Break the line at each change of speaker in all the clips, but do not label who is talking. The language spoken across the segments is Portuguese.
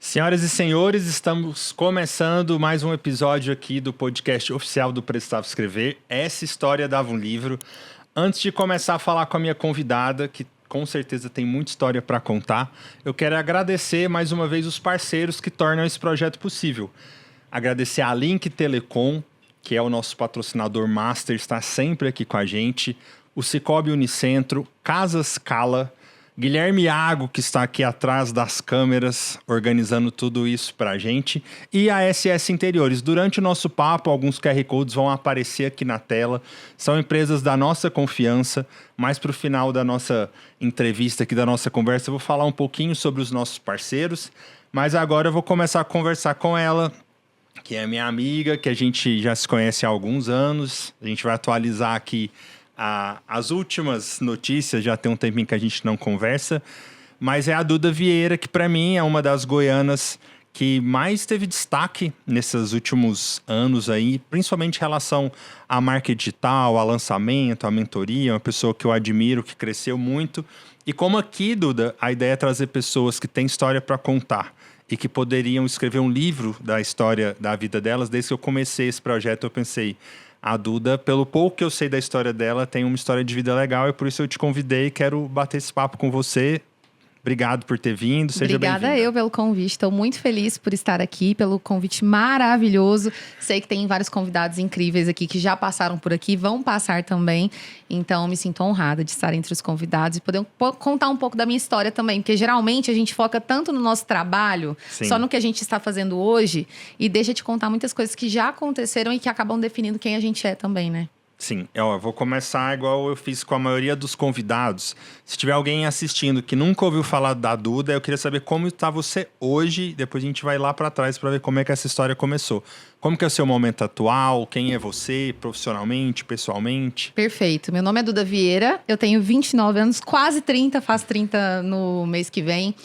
Senhoras e senhores, estamos começando mais um episódio aqui do podcast oficial do Precisava Escrever. Essa história dava um livro. Antes de começar a falar com a minha convidada, que com certeza tem muita história para contar, eu quero agradecer mais uma vez os parceiros que tornam esse projeto possível. Agradecer a Link Telecom, que é o nosso patrocinador master, está sempre aqui com a gente. O Cicobi Unicentro, Casas Cala, Guilherme Iago, que está aqui atrás das câmeras, organizando tudo isso para a gente. E a SS Interiores. Durante o nosso papo, alguns QR Codes vão aparecer aqui na tela. São empresas da nossa confiança. Mais para o final da nossa entrevista aqui, da nossa conversa, eu vou falar um pouquinho sobre os nossos parceiros. Mas agora eu vou começar a conversar com ela, que é minha amiga, que a gente já se conhece há alguns anos. A gente vai atualizar aqui as últimas notícias, já tem um tempinho que a gente não conversa, mas é a Duda Vieira, que para mim é uma das goianas que mais teve destaque nesses últimos anos aí, principalmente em relação à marca digital, a lançamento, a mentoria, uma pessoa que eu admiro, que cresceu muito. E como aqui, Duda, a ideia é trazer pessoas que têm história para contar e que poderiam escrever um livro da história da vida delas. Desde que eu comecei esse projeto, eu pensei, a Duda, pelo pouco que eu sei da história dela, tem uma história de vida legal e por isso eu te convidei e quero bater esse papo com você. Obrigado por ter vindo, seja bem-vinda.
Obrigada eu pelo convite, estou muito feliz por estar aqui, pelo convite maravilhoso. Sei que tem vários convidados incríveis aqui que já passaram por aqui, vão passar também. Então, me sinto honrada de estar entre os convidados e poder contar um pouco da minha história também. Porque geralmente a gente foca tanto no nosso trabalho,
Sim,
só no que a gente está fazendo hoje, e deixa de contar muitas coisas que já aconteceram e que acabam definindo quem a gente é também, né?
Sim, eu vou começar igual eu fiz com a maioria dos convidados. Se tiver alguém assistindo que nunca ouviu falar da Duda, eu queria saber como está você hoje. Depois a gente vai lá para trás para ver como é que essa história começou. Como que é o seu momento atual? Quem é você, profissionalmente, pessoalmente?
Perfeito. Meu nome é Duda Vieira, eu tenho 29 anos, quase 30, faço 30 no mês que vem.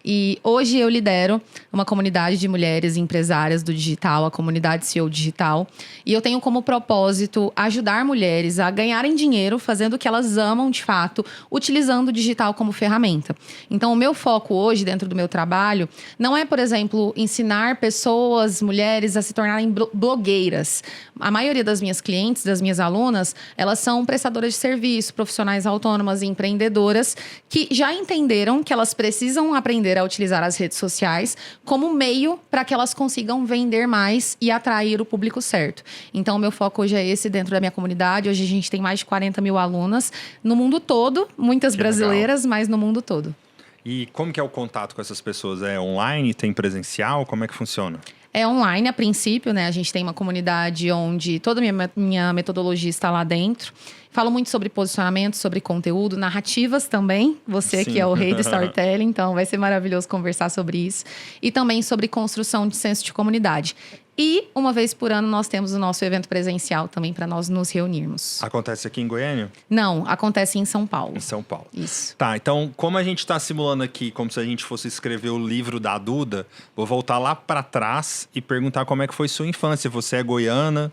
E hoje eu lidero uma comunidade de mulheres empresárias do digital, a comunidade CEO Digital. E eu tenho como propósito ajudar mulheres a ganharem dinheiro fazendo o que elas amam de fato, utilizando o digital como ferramenta. Então, o meu foco hoje dentro do meu trabalho não é, por exemplo, ensinar pessoas, mulheres, a se tornarem blogueiras. A maioria das minhas clientes, das minhas alunas, elas são prestadoras de serviço, profissionais autônomas e empreendedoras que já entenderam que elas precisam aprender a utilizar as redes sociais como meio para que elas consigam vender mais e atrair o público certo. Então, o meu foco hoje é esse dentro da minha comunidade. Hoje a gente tem mais de 40 mil alunas no mundo todo, muitas brasileiras, mas no mundo todo.
E como que é o contato com essas pessoas? É online, tem presencial? Como é que funciona?
É online a princípio, né? A gente tem uma comunidade onde toda a minha metodologia está lá dentro. Falo muito sobre posicionamento, sobre conteúdo, narrativas também. Você
Sim.
que é o rei do storytelling, então vai ser maravilhoso conversar sobre isso. E também sobre construção de senso de comunidade. E uma vez por ano nós temos o nosso evento presencial também para nós nos reunirmos.
Acontece aqui em Goiânia?
Não, acontece em São Paulo.
Em São Paulo.
Isso.
Tá, então, como a gente está simulando aqui, como se a gente fosse escrever o livro da Duda, vou voltar lá para trás e perguntar como é que foi sua infância. Você é goiana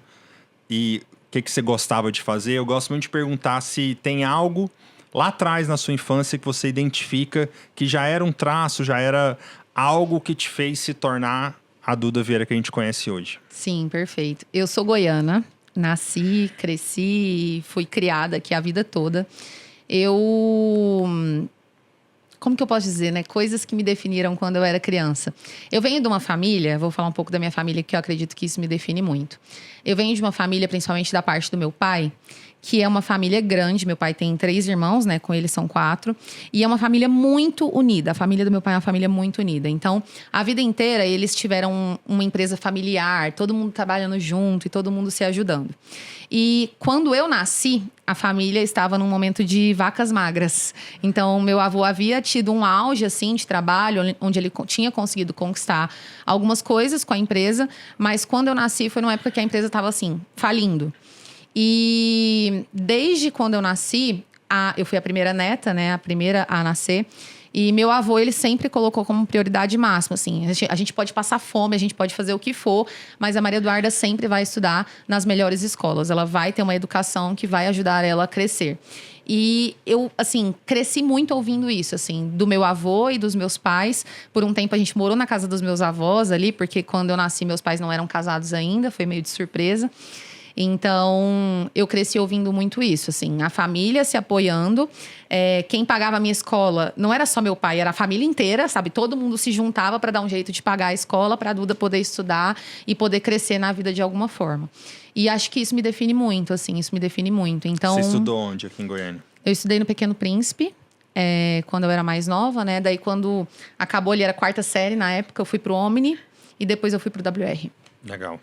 e o que você gostava de fazer? Eu gosto muito de perguntar se tem algo lá atrás na sua infância que você identifica que já era um traço, já era algo que te fez se tornar a Duda Vieira que a gente conhece hoje.
Sim, perfeito. Eu sou goiana, nasci, cresci, fui criada aqui a vida toda. Como que eu posso dizer, né? Coisas que me definiram quando eu era criança. Eu venho de uma família, vou falar um pouco da minha família, que eu acredito que isso me define muito. Eu venho de uma família, principalmente da parte do meu pai, que é uma família grande. Meu pai tem 3 irmãos, né? Com ele são 4. E é uma família muito unida. A família do meu pai é uma família muito unida. Então, a vida inteira, eles tiveram uma empresa familiar, todo mundo trabalhando junto e todo mundo se ajudando. E quando eu nasci, a família estava num momento de vacas magras. Então, meu avô havia tido um auge, assim, de trabalho, onde ele tinha conseguido conquistar algumas coisas com a empresa. Mas quando eu nasci, foi numa época que a empresa estava, assim, falindo. E desde quando eu nasci, eu fui a primeira neta, né? A primeira a nascer. E meu avô, ele sempre colocou como prioridade máxima, assim. A gente pode passar fome, a gente pode fazer o que for, mas a Maria Eduarda sempre vai estudar nas melhores escolas. Ela vai ter uma educação que vai ajudar ela a crescer. E eu, assim, cresci muito ouvindo isso, assim, do meu avô e dos meus pais. Por um tempo a gente morou na casa dos meus avós ali, porque quando eu nasci meus pais não eram casados ainda, foi meio de surpresa. Então, eu cresci ouvindo muito isso, assim, a família se apoiando. Quem pagava a minha escola não era só meu pai, era a família inteira, sabe? Todo mundo se juntava para dar um jeito de pagar a escola, para a Duda poder estudar e poder crescer na vida de alguma forma. E acho que isso me define muito, assim, isso me define muito. Então,
você estudou onde aqui em Goiânia?
Eu estudei no Pequeno Príncipe, quando eu era mais nova, né? Daí, quando acabou ali, era a 4ª série na época, eu fui pro Omni e depois eu fui pro WR.
Legal.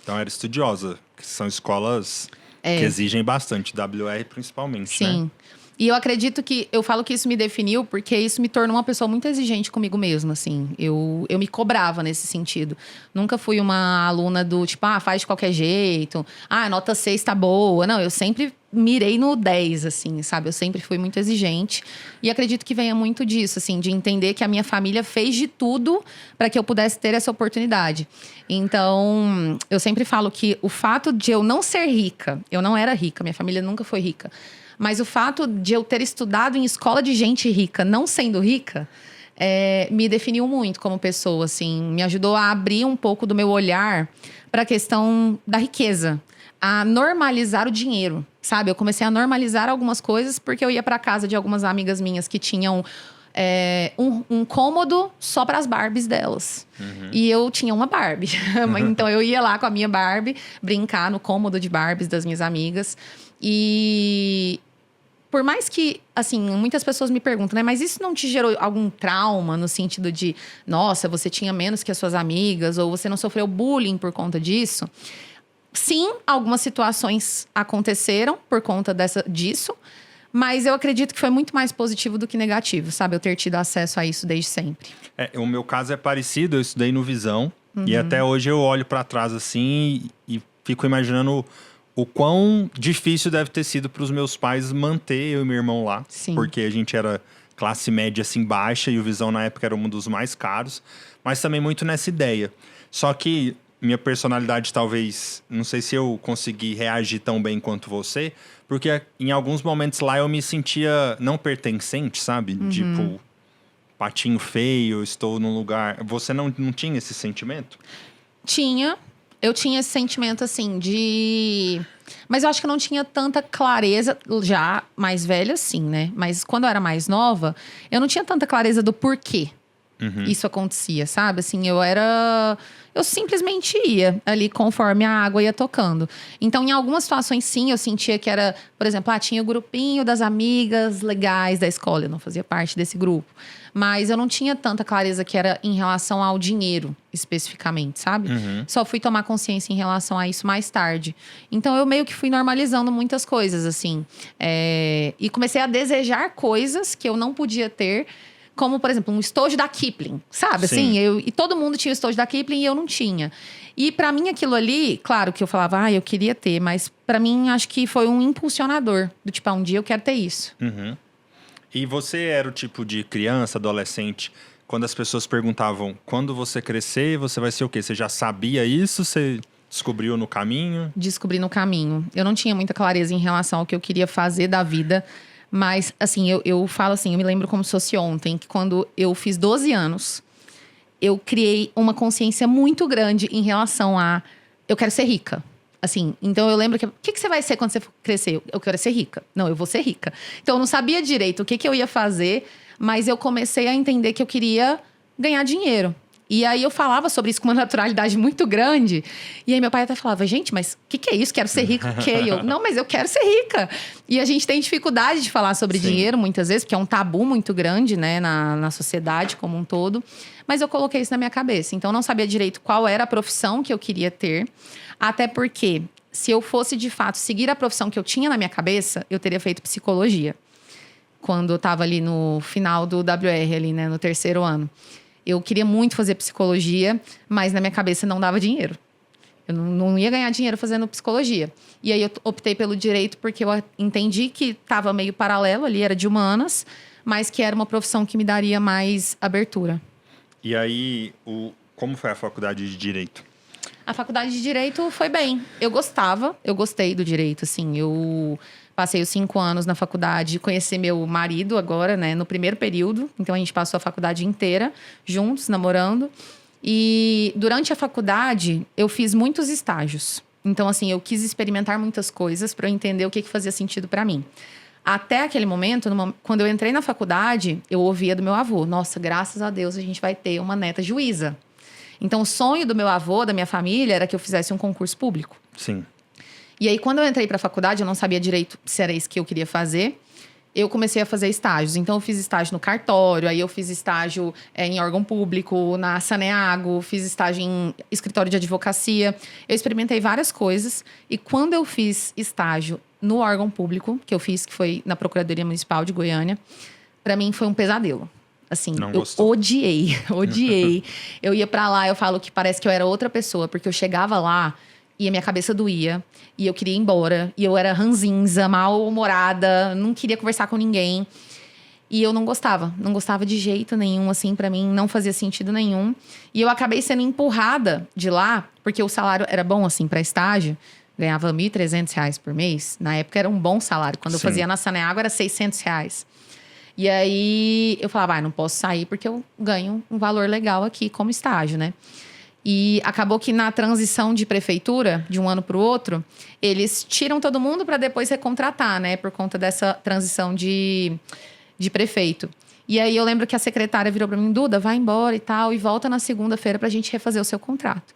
Então, era estudiosa, que são escolas que exigem bastante, WR principalmente,
Sim.
né?
E eu acredito que... Eu falo que isso me definiu porque isso me tornou uma pessoa muito exigente comigo mesma, assim. Eu me cobrava nesse sentido. Nunca fui uma aluna do tipo, faz de qualquer jeito. Nota 6 tá boa. Não, eu sempre mirei no 10, assim, sabe? Eu sempre fui muito exigente. E acredito que venha muito disso, assim, de entender que a minha família fez de tudo para que eu pudesse ter essa oportunidade. Então, eu sempre falo que o fato de eu não ser rica... Eu não era rica, minha família nunca foi rica. Mas o fato de eu ter estudado em escola de gente rica, não sendo rica, me definiu muito como pessoa, assim. Me ajudou a abrir um pouco do meu olhar para a questão da riqueza. A normalizar o dinheiro, sabe? Eu comecei a normalizar algumas coisas porque eu ia para casa de algumas amigas minhas que tinham um cômodo só para as Barbies delas. Uhum. E eu tinha uma Barbie. Então eu ia lá com a minha Barbie brincar no cômodo de Barbies das minhas amigas. E por mais que, assim, muitas pessoas me perguntam, né? Mas isso não te gerou algum trauma no sentido de, nossa, você tinha menos que as suas amigas ou você não sofreu bullying por conta disso? Sim, algumas situações aconteceram por conta disso, mas eu acredito que foi muito mais positivo do que negativo, sabe? Eu ter tido acesso a isso desde sempre.
O meu caso é parecido, eu estudei no Visão e até hoje eu olho para trás assim e fico imaginando o quão difícil deve ter sido para os meus pais manter eu e meu irmão lá. Sim. Porque a gente era classe média assim baixa e o Visão na época era um dos mais caros. Mas também muito nessa ideia. Só que minha personalidade talvez... Não sei se eu consegui reagir tão bem quanto você. Porque em alguns momentos lá eu me sentia não pertencente, sabe? Uhum. Tipo, patinho feio, estou num lugar... Você não tinha esse sentimento?
Tinha. Eu tinha esse sentimento, assim, de... Mas eu acho que eu não tinha tanta clareza, já mais velha, sim, né? Mas quando eu era mais nova, eu não tinha tanta clareza do porquê isso acontecia, sabe? Assim, eu simplesmente ia ali conforme a água ia tocando. Então, em algumas situações, sim, eu sentia que era... Por exemplo, tinha o grupinho das amigas legais da escola. Eu não fazia parte desse grupo. Mas eu não tinha tanta clareza que era em relação ao dinheiro, especificamente, sabe? Só fui tomar consciência em relação a isso mais tarde. Então, eu meio que fui normalizando muitas coisas, assim. E comecei a desejar coisas que eu não podia ter. Como, por exemplo, um estojo da Kipling, sabe?
Sim.
Assim, e todo mundo tinha o estojo da Kipling e eu não tinha. E pra mim, aquilo ali, claro que eu falava, eu queria ter. Mas pra mim, acho que foi um impulsionador. Do tipo, um dia eu quero ter isso.
E você era o tipo de criança, adolescente, quando as pessoas perguntavam, quando você crescer, você vai ser o quê? Você já sabia isso? Você descobriu no caminho?
Descobri no caminho. Eu não tinha muita clareza em relação ao que eu queria fazer da vida. Mas, assim, eu falo assim, eu me lembro como se fosse ontem, que quando eu fiz 12 anos, eu criei uma consciência muito grande em relação a... Eu quero ser rica. Assim, então eu lembro que... O que você vai ser quando você crescer? Eu quero ser rica. Não, eu vou ser rica. Então eu não sabia direito o que eu ia fazer, mas eu comecei a entender que eu queria ganhar dinheiro. E aí eu falava sobre isso com uma naturalidade muito grande. E aí meu pai até falava, gente, mas o que é isso? Quero ser rica, o quê? Eu, não, mas eu quero ser rica. E a gente tem dificuldade de falar sobre dinheiro muitas vezes, porque é um tabu muito grande, né, na sociedade como um todo. Mas eu coloquei isso na minha cabeça. Então eu não sabia direito qual era a profissão que eu queria ter. Até porque, se eu fosse de fato seguir a profissão que eu tinha na minha cabeça, eu teria feito psicologia. Quando eu estava ali no final do WR, ali, né, no 3º ano. Eu queria muito fazer psicologia, mas na minha cabeça não dava dinheiro. Eu não ia ganhar dinheiro fazendo psicologia. E aí eu optei pelo direito porque eu entendi que estava meio paralelo ali, era de humanas, mas que era uma profissão que me daria mais abertura.
E aí, como foi a faculdade de Direito?
A faculdade de Direito foi bem. Eu gostei do Direito, assim. Eu passei os 5 anos na faculdade, conheci meu marido agora, né, no primeiro período. Então, a gente passou a faculdade inteira juntos, namorando. E durante a faculdade, eu fiz muitos estágios. Então, assim, eu quis experimentar muitas coisas para eu entender o que fazia sentido para mim. Até aquele momento, quando eu entrei na faculdade, eu ouvia do meu avô: nossa, graças a Deus a gente vai ter uma neta juíza. Então, o sonho do meu avô, da minha família, era que eu fizesse um concurso público.
Sim.
E aí, quando eu entrei para a faculdade, eu não sabia direito se era isso que eu queria fazer. Eu comecei a fazer estágios. Então, eu fiz estágio no cartório, aí eu fiz estágio em órgão público, na Saneago, fiz estágio em escritório de advocacia. Eu experimentei várias coisas. E quando eu fiz estágio no órgão público, que foi na Procuradoria Municipal de Goiânia, para mim foi um pesadelo. Assim,
não
eu
gostou.
odiei. Eu ia pra lá, eu falo que parece que eu era outra pessoa, porque eu chegava lá e a minha cabeça doía, e eu queria ir embora, e eu era ranzinza, mal-humorada, não queria conversar com ninguém. E eu não gostava de jeito nenhum, assim, pra mim não fazia sentido nenhum. E eu acabei sendo empurrada de lá, porque o salário era bom, assim, pra estágio. Ganhava R$ 1.300 por mês. Na época era um bom salário. Quando eu fazia na Saneago era R$ 600. E aí eu falava, não posso sair porque eu ganho um valor legal aqui como estágio, né? E acabou que na transição de prefeitura, de um ano para o outro, eles tiram todo mundo para depois recontratar, né? Por conta dessa transição de prefeito. E aí eu lembro que a secretária virou para mim: Duda, vai embora e tal, e volta na segunda-feira pra gente refazer o seu contrato.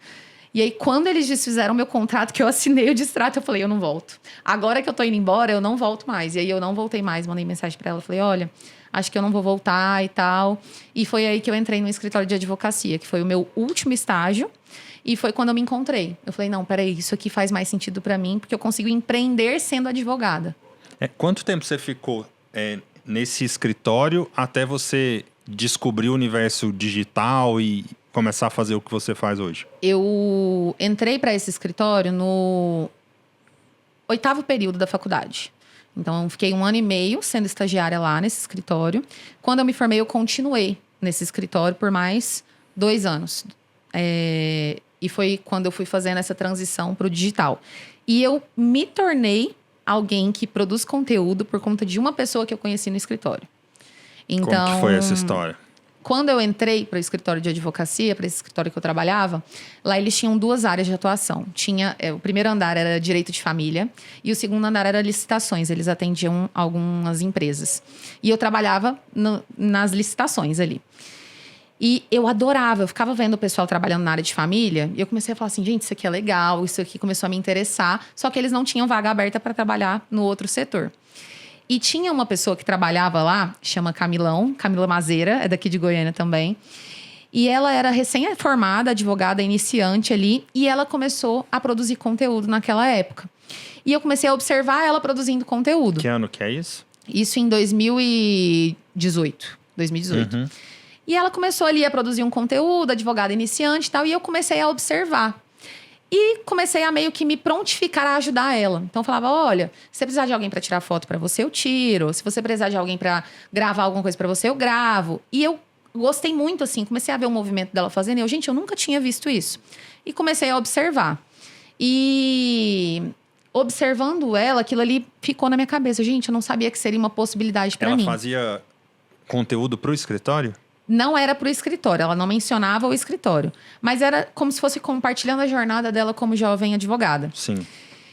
E aí, quando eles desfizeram meu contrato, que eu assinei o distrato, eu falei: eu não volto. Agora que eu tô indo embora, eu não volto mais. E aí, eu não voltei mais. Mandei mensagem pra ela. Falei: olha, acho que eu não vou voltar e tal. E foi aí que eu entrei no escritório de advocacia, que foi o meu último estágio. E foi quando eu me encontrei. Eu falei: não, peraí, isso aqui faz mais sentido pra mim, porque eu consigo empreender sendo advogada.
Quanto tempo você ficou nesse escritório até você descobrir o universo digital e começar a fazer o que você faz hoje?
Eu entrei para esse escritório no 8º período da faculdade. Então, eu fiquei 1 ano e meio sendo estagiária lá nesse escritório. Quando eu me formei, eu continuei nesse escritório por mais 2 anos. E foi quando eu fui fazendo essa transição para o digital. E eu me tornei alguém que produz conteúdo por conta de uma pessoa que eu conheci no escritório. Então,
como que foi essa história?
Quando eu entrei para o escritório de advocacia, para esse escritório que eu trabalhava, lá eles tinham 2 áreas de atuação. O primeiro andar era direito de família e o segundo andar era licitações. Eles atendiam algumas empresas. E eu trabalhava nas licitações ali. E eu adorava, eu ficava vendo o pessoal trabalhando na área de família e eu comecei a falar assim: gente, isso aqui é legal, isso aqui começou a me interessar. Só que eles não tinham vaga aberta para trabalhar no outro setor. E tinha uma pessoa que trabalhava lá, chama Camila Mazeira, é daqui de Goiânia também. E ela era recém-formada, advogada iniciante ali, e ela começou a produzir conteúdo naquela época. E eu comecei a observar ela produzindo conteúdo.
Que ano que é isso?
Isso em 2018. Uhum. E ela começou ali a produzir um conteúdo, advogada iniciante e tal, e eu comecei a observar. E comecei a meio que me prontificar a ajudar ela. Então, eu falava: olha, se você precisar de alguém para tirar foto para você, eu tiro. Se você precisar de alguém para gravar alguma coisa para você, eu gravo. E eu gostei muito, assim. Comecei a ver o movimento dela fazendo. E eu nunca tinha visto isso. E comecei a observar. E observando ela, aquilo ali ficou na minha cabeça. Gente, eu não sabia que seria uma possibilidade para mim.
Ela fazia conteúdo pro escritório?
Não era pro escritório, ela não mencionava o escritório. Mas era como se fosse compartilhando a jornada dela como jovem advogada.
Sim.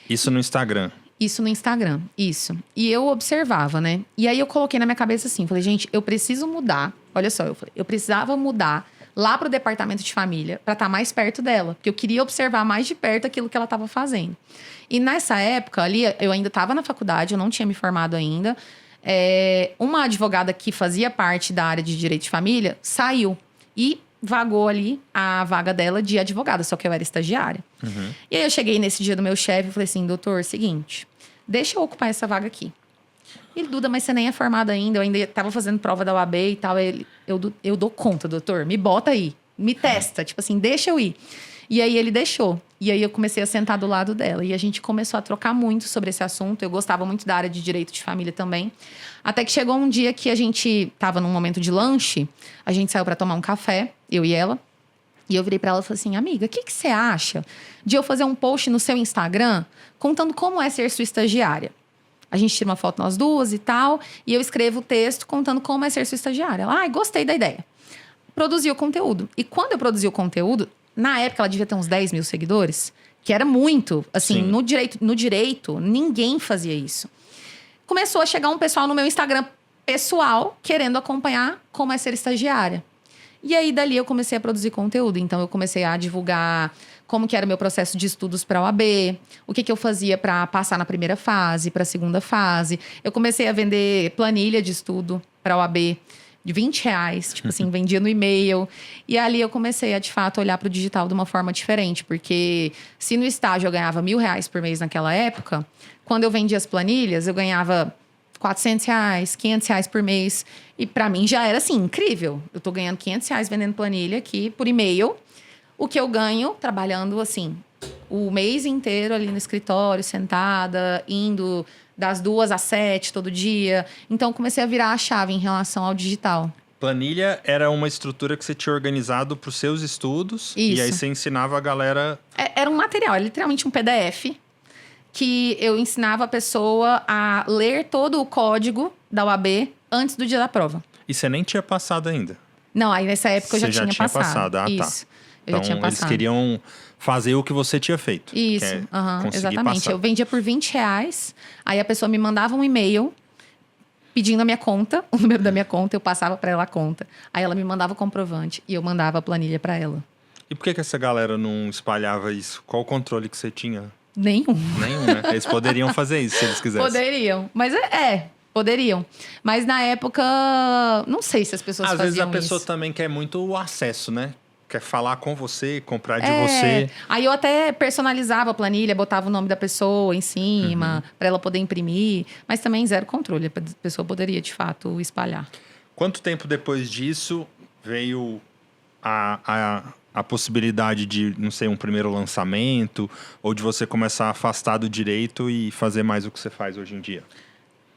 Isso no Instagram?
Isso no Instagram, isso. E eu observava, né? E aí eu coloquei na minha cabeça assim, falei: gente, eu preciso mudar. Olha só, eu precisava mudar lá pro departamento de família para estar mais perto dela. Porque eu queria observar mais de perto aquilo que ela estava fazendo. E nessa época ali, eu ainda estava na faculdade, eu não tinha me formado ainda. Uma advogada que fazia parte da área de direito de família saiu e vagou ali a vaga dela de advogada, só que eu era estagiária.
Uhum.
E aí eu cheguei nesse dia do meu chefe e falei assim: doutor, seguinte, deixa eu ocupar essa vaga aqui. Ele: Duda, mas você nem é formada ainda, eu ainda estava fazendo prova da UAB e tal. Eu dou conta, doutor, me bota aí, me testa, tipo assim, deixa eu ir. E aí ele deixou. E aí eu comecei a sentar do lado dela. E a gente começou a trocar muito sobre esse assunto. Eu gostava muito da área de direito de família também. Até que chegou um dia que a gente tava num momento de lanche. A gente saiu para tomar um café, eu e ela. E eu virei para ela e falei assim, amiga, o que você acha de eu fazer um post no seu Instagram contando como é ser sua estagiária? A gente tira uma foto nós duas e tal. E eu escrevo o texto contando como é ser sua estagiária. Ela, gostei da ideia. Produzi o conteúdo. E quando eu produzi o conteúdo, na época ela devia ter uns 10 mil seguidores, que era muito. Assim, no direito, ninguém fazia isso. Começou a chegar um pessoal no meu Instagram pessoal querendo acompanhar como é ser estagiária. E aí, dali, eu comecei a produzir conteúdo. Então, eu comecei a divulgar como que era o meu processo de estudos para a OAB, o que eu fazia para passar na primeira fase, para a segunda fase. Eu comecei a vender planilha de estudo para a OAB de R$20, tipo assim, vendia no e-mail. E ali eu comecei a, de fato, olhar para o digital de uma forma diferente. Porque se no estágio eu ganhava R$1.000 por mês naquela época, quando eu vendia as planilhas, eu ganhava R$400, R$500 por mês. E para mim já era assim, incrível. Eu tô ganhando R$500 vendendo planilha aqui por e-mail. O que eu ganho trabalhando assim, o mês inteiro ali no escritório, sentada, indo das 2 às 7 todo dia. Então comecei a virar a chave em relação ao digital.
Planilha era uma estrutura que você tinha organizado para os seus estudos.
Isso.
E aí você ensinava a galera...
Era um material, era literalmente um PDF que eu ensinava a pessoa a ler todo o código da UAB antes do dia da prova.
E você nem tinha passado ainda?
Não, aí nessa época eu já tinha passado.
Ah,
isso.
Tá.
Eu já tinha
Então, eles queriam fazer o que você tinha feito.
Isso, exatamente. Passar. Eu vendia por R$20, aí a pessoa me mandava um e-mail pedindo a minha conta, o número da minha conta, eu passava para ela a conta. Aí ela me mandava o comprovante e eu mandava a planilha para ela.
E por que essa galera não espalhava isso? Qual o controle que você tinha?
Nenhum,
né? Eles poderiam fazer isso se eles quisessem.
Poderiam, mas poderiam. Mas na época, não sei se as pessoas faziam isso.
Às vezes a pessoa também quer muito o acesso, né? Quer falar com você, comprar de você.
Aí eu até personalizava a planilha, botava o nome da pessoa em cima, para ela poder imprimir. Mas também zero controle, a pessoa poderia, de fato, espalhar.
Quanto tempo depois disso veio a possibilidade de, não sei, um primeiro lançamento? Ou de você começar a afastar do direito e fazer mais o que você faz hoje em dia?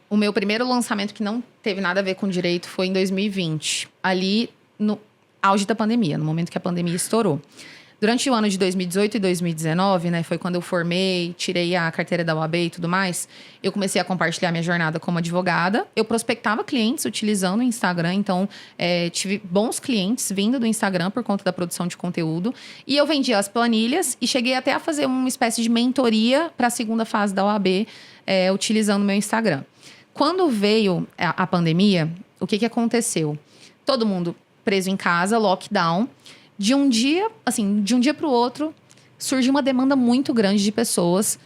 O meu primeiro lançamento, que não teve nada a ver com direito, foi em 2020. Ali, no auge da pandemia, no momento que a pandemia estourou. Durante o ano de 2018 e 2019, né, foi quando eu formei, tirei a carteira da UAB e tudo mais, eu comecei a compartilhar minha jornada como advogada. Eu prospectava clientes utilizando o Instagram, então tive bons clientes vindo do Instagram por conta da produção de conteúdo. E eu vendia as planilhas e cheguei até a fazer uma espécie de mentoria para a segunda fase da UAB, utilizando o meu Instagram. Quando veio a pandemia, o que aconteceu? Todo mundo preso em casa, lockdown. De um dia para o outro, surge uma demanda muito grande de pessoas,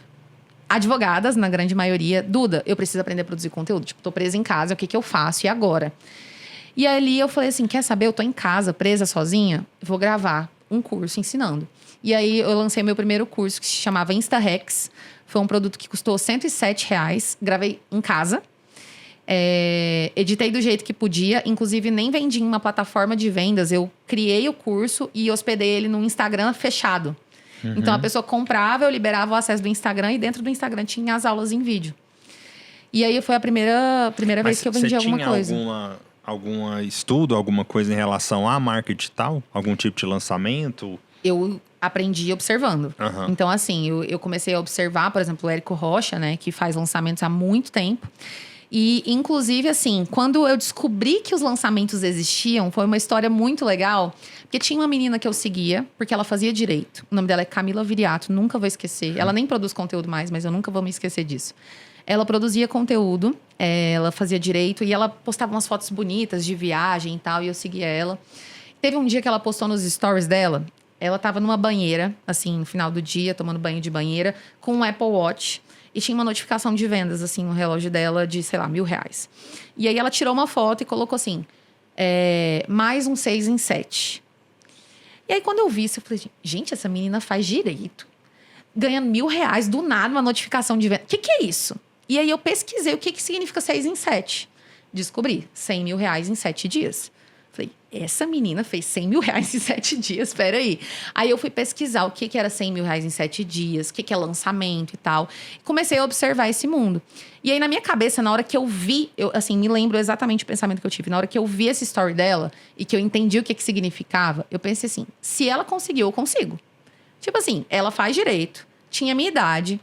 advogadas, na grande maioria. Duda, eu preciso aprender a produzir conteúdo. Tipo, tô presa em casa, o que eu faço? E agora? E ali eu falei assim, quer saber? Eu tô em casa, presa sozinha, vou gravar um curso ensinando. E aí eu lancei meu primeiro curso, que se chamava InstaRex. Foi um produto que custou R$107. Gravei em casa. Editei do jeito que podia, inclusive nem vendi em uma plataforma de vendas. Eu criei o curso e hospedei ele num Instagram fechado. Então a pessoa comprava, eu liberava o acesso do Instagram e dentro do Instagram tinha as aulas em vídeo. E aí foi a primeira vez que eu vendi alguma coisa.
Você tinha algum estudo, alguma coisa em relação a marketing digital? Algum tipo de lançamento?
Eu aprendi observando. Então assim, eu comecei a observar, por exemplo, o Érico Rocha, né, que faz lançamentos há muito tempo. E, inclusive, assim, quando eu descobri que os lançamentos existiam, foi uma história muito legal. Porque tinha uma menina que eu seguia, porque ela fazia direito. O nome dela é Camila Viriato, nunca vou esquecer. Ela nem produz conteúdo mais, mas eu nunca vou me esquecer disso. Ela produzia conteúdo, ela fazia direito e ela postava umas fotos bonitas de viagem e tal, e eu seguia ela. Teve um dia que ela postou nos stories dela, ela tava numa banheira, assim, no final do dia, tomando banho de banheira, com um Apple Watch. E tinha uma notificação de vendas, assim, no relógio dela de, sei lá, R$1.000. E aí ela tirou uma foto e colocou assim, mais um 6 em 7. E aí quando eu vi isso, eu falei, gente, essa menina faz direito. Ganhando R$1.000 do nada, uma notificação de venda. O que é isso? E aí eu pesquisei o que significa 6 em 7. Descobri, R$100 mil em 7 dias. Falei, essa menina fez 100 mil reais em 7 dias, peraí. Aí eu fui pesquisar o que era 100 mil reais em 7 dias, o que é lançamento e tal. Comecei a observar esse mundo. E aí, na minha cabeça, na hora que eu vi, eu, assim, me lembro exatamente o pensamento que eu tive. Na hora que eu vi essa story dela e que eu entendi o que significava, eu pensei assim, se ela conseguiu, eu consigo. Tipo assim, ela faz direito, tinha a minha idade.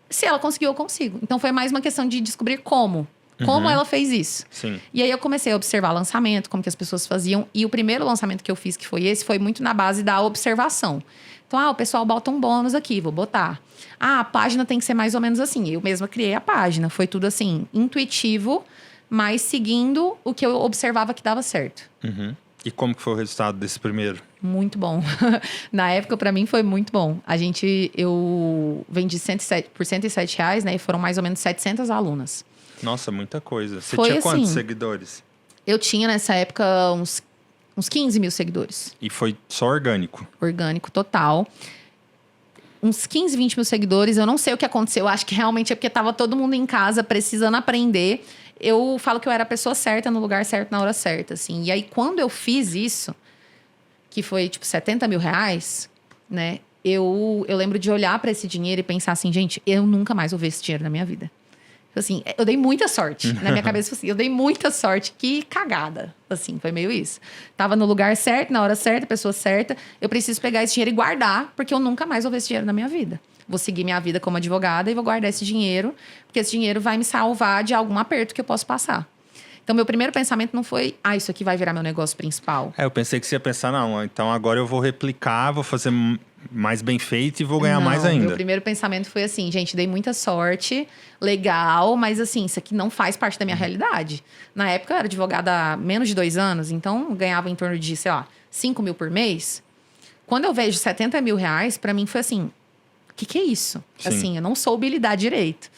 Se ela conseguiu, eu consigo. Então, foi mais uma questão de descobrir como. Como ela fez isso.
Sim.
E aí, eu comecei a observar lançamento, como que as pessoas faziam. E o primeiro lançamento que eu fiz, que foi esse, foi muito na base da observação. Então, o pessoal bota um bônus aqui, vou botar. A página tem que ser mais ou menos assim. Eu mesma criei a página. Foi tudo assim, intuitivo, mas seguindo o que eu observava que dava certo.
E como que foi o resultado desse primeiro?
Muito bom. Na época, pra mim, foi muito bom. Eu vendi por R$107, né? E foram mais ou menos 700 alunas.
Nossa, muita coisa. Você
Foi
tinha quantos
assim,
seguidores?
Eu tinha, nessa época, uns 15 mil seguidores.
E foi só orgânico?
Orgânico, total. Uns 15, 20 mil seguidores. Eu não sei o que aconteceu. Eu acho que realmente é porque tava todo mundo em casa, precisando aprender. Eu falo que eu era a pessoa certa, no lugar certo, na hora certa, assim. E aí, quando eu fiz isso, que foi, tipo, 70 mil reais, né? Eu lembro de olhar para esse dinheiro e pensar assim, gente, eu nunca mais vou ver esse dinheiro na minha vida. Assim, eu dei muita sorte. Na minha cabeça, assim, eu dei muita sorte. Que cagada. Assim, foi meio isso. Tava no lugar certo, na hora certa, pessoa certa. Eu preciso pegar esse dinheiro e guardar, porque eu nunca mais vou ver esse dinheiro na minha vida. Vou seguir minha vida como advogada e vou guardar esse dinheiro, porque esse dinheiro vai me salvar de algum aperto que eu posso passar. Então, meu primeiro pensamento não foi, isso aqui vai virar meu negócio principal.
Eu pensei que você ia pensar, não, então agora eu vou replicar, vou fazer mais bem feito e vou ganhar mais ainda.
Meu primeiro pensamento foi assim, gente, dei muita sorte, legal, mas assim, isso aqui não faz parte da minha realidade. Na época, eu era advogada há menos de 2 anos, então eu ganhava em torno de, 5 mil por mês. Quando eu vejo 70 mil reais, pra mim foi assim, o que é isso?
Sim.
Assim, eu não soube lidar direito.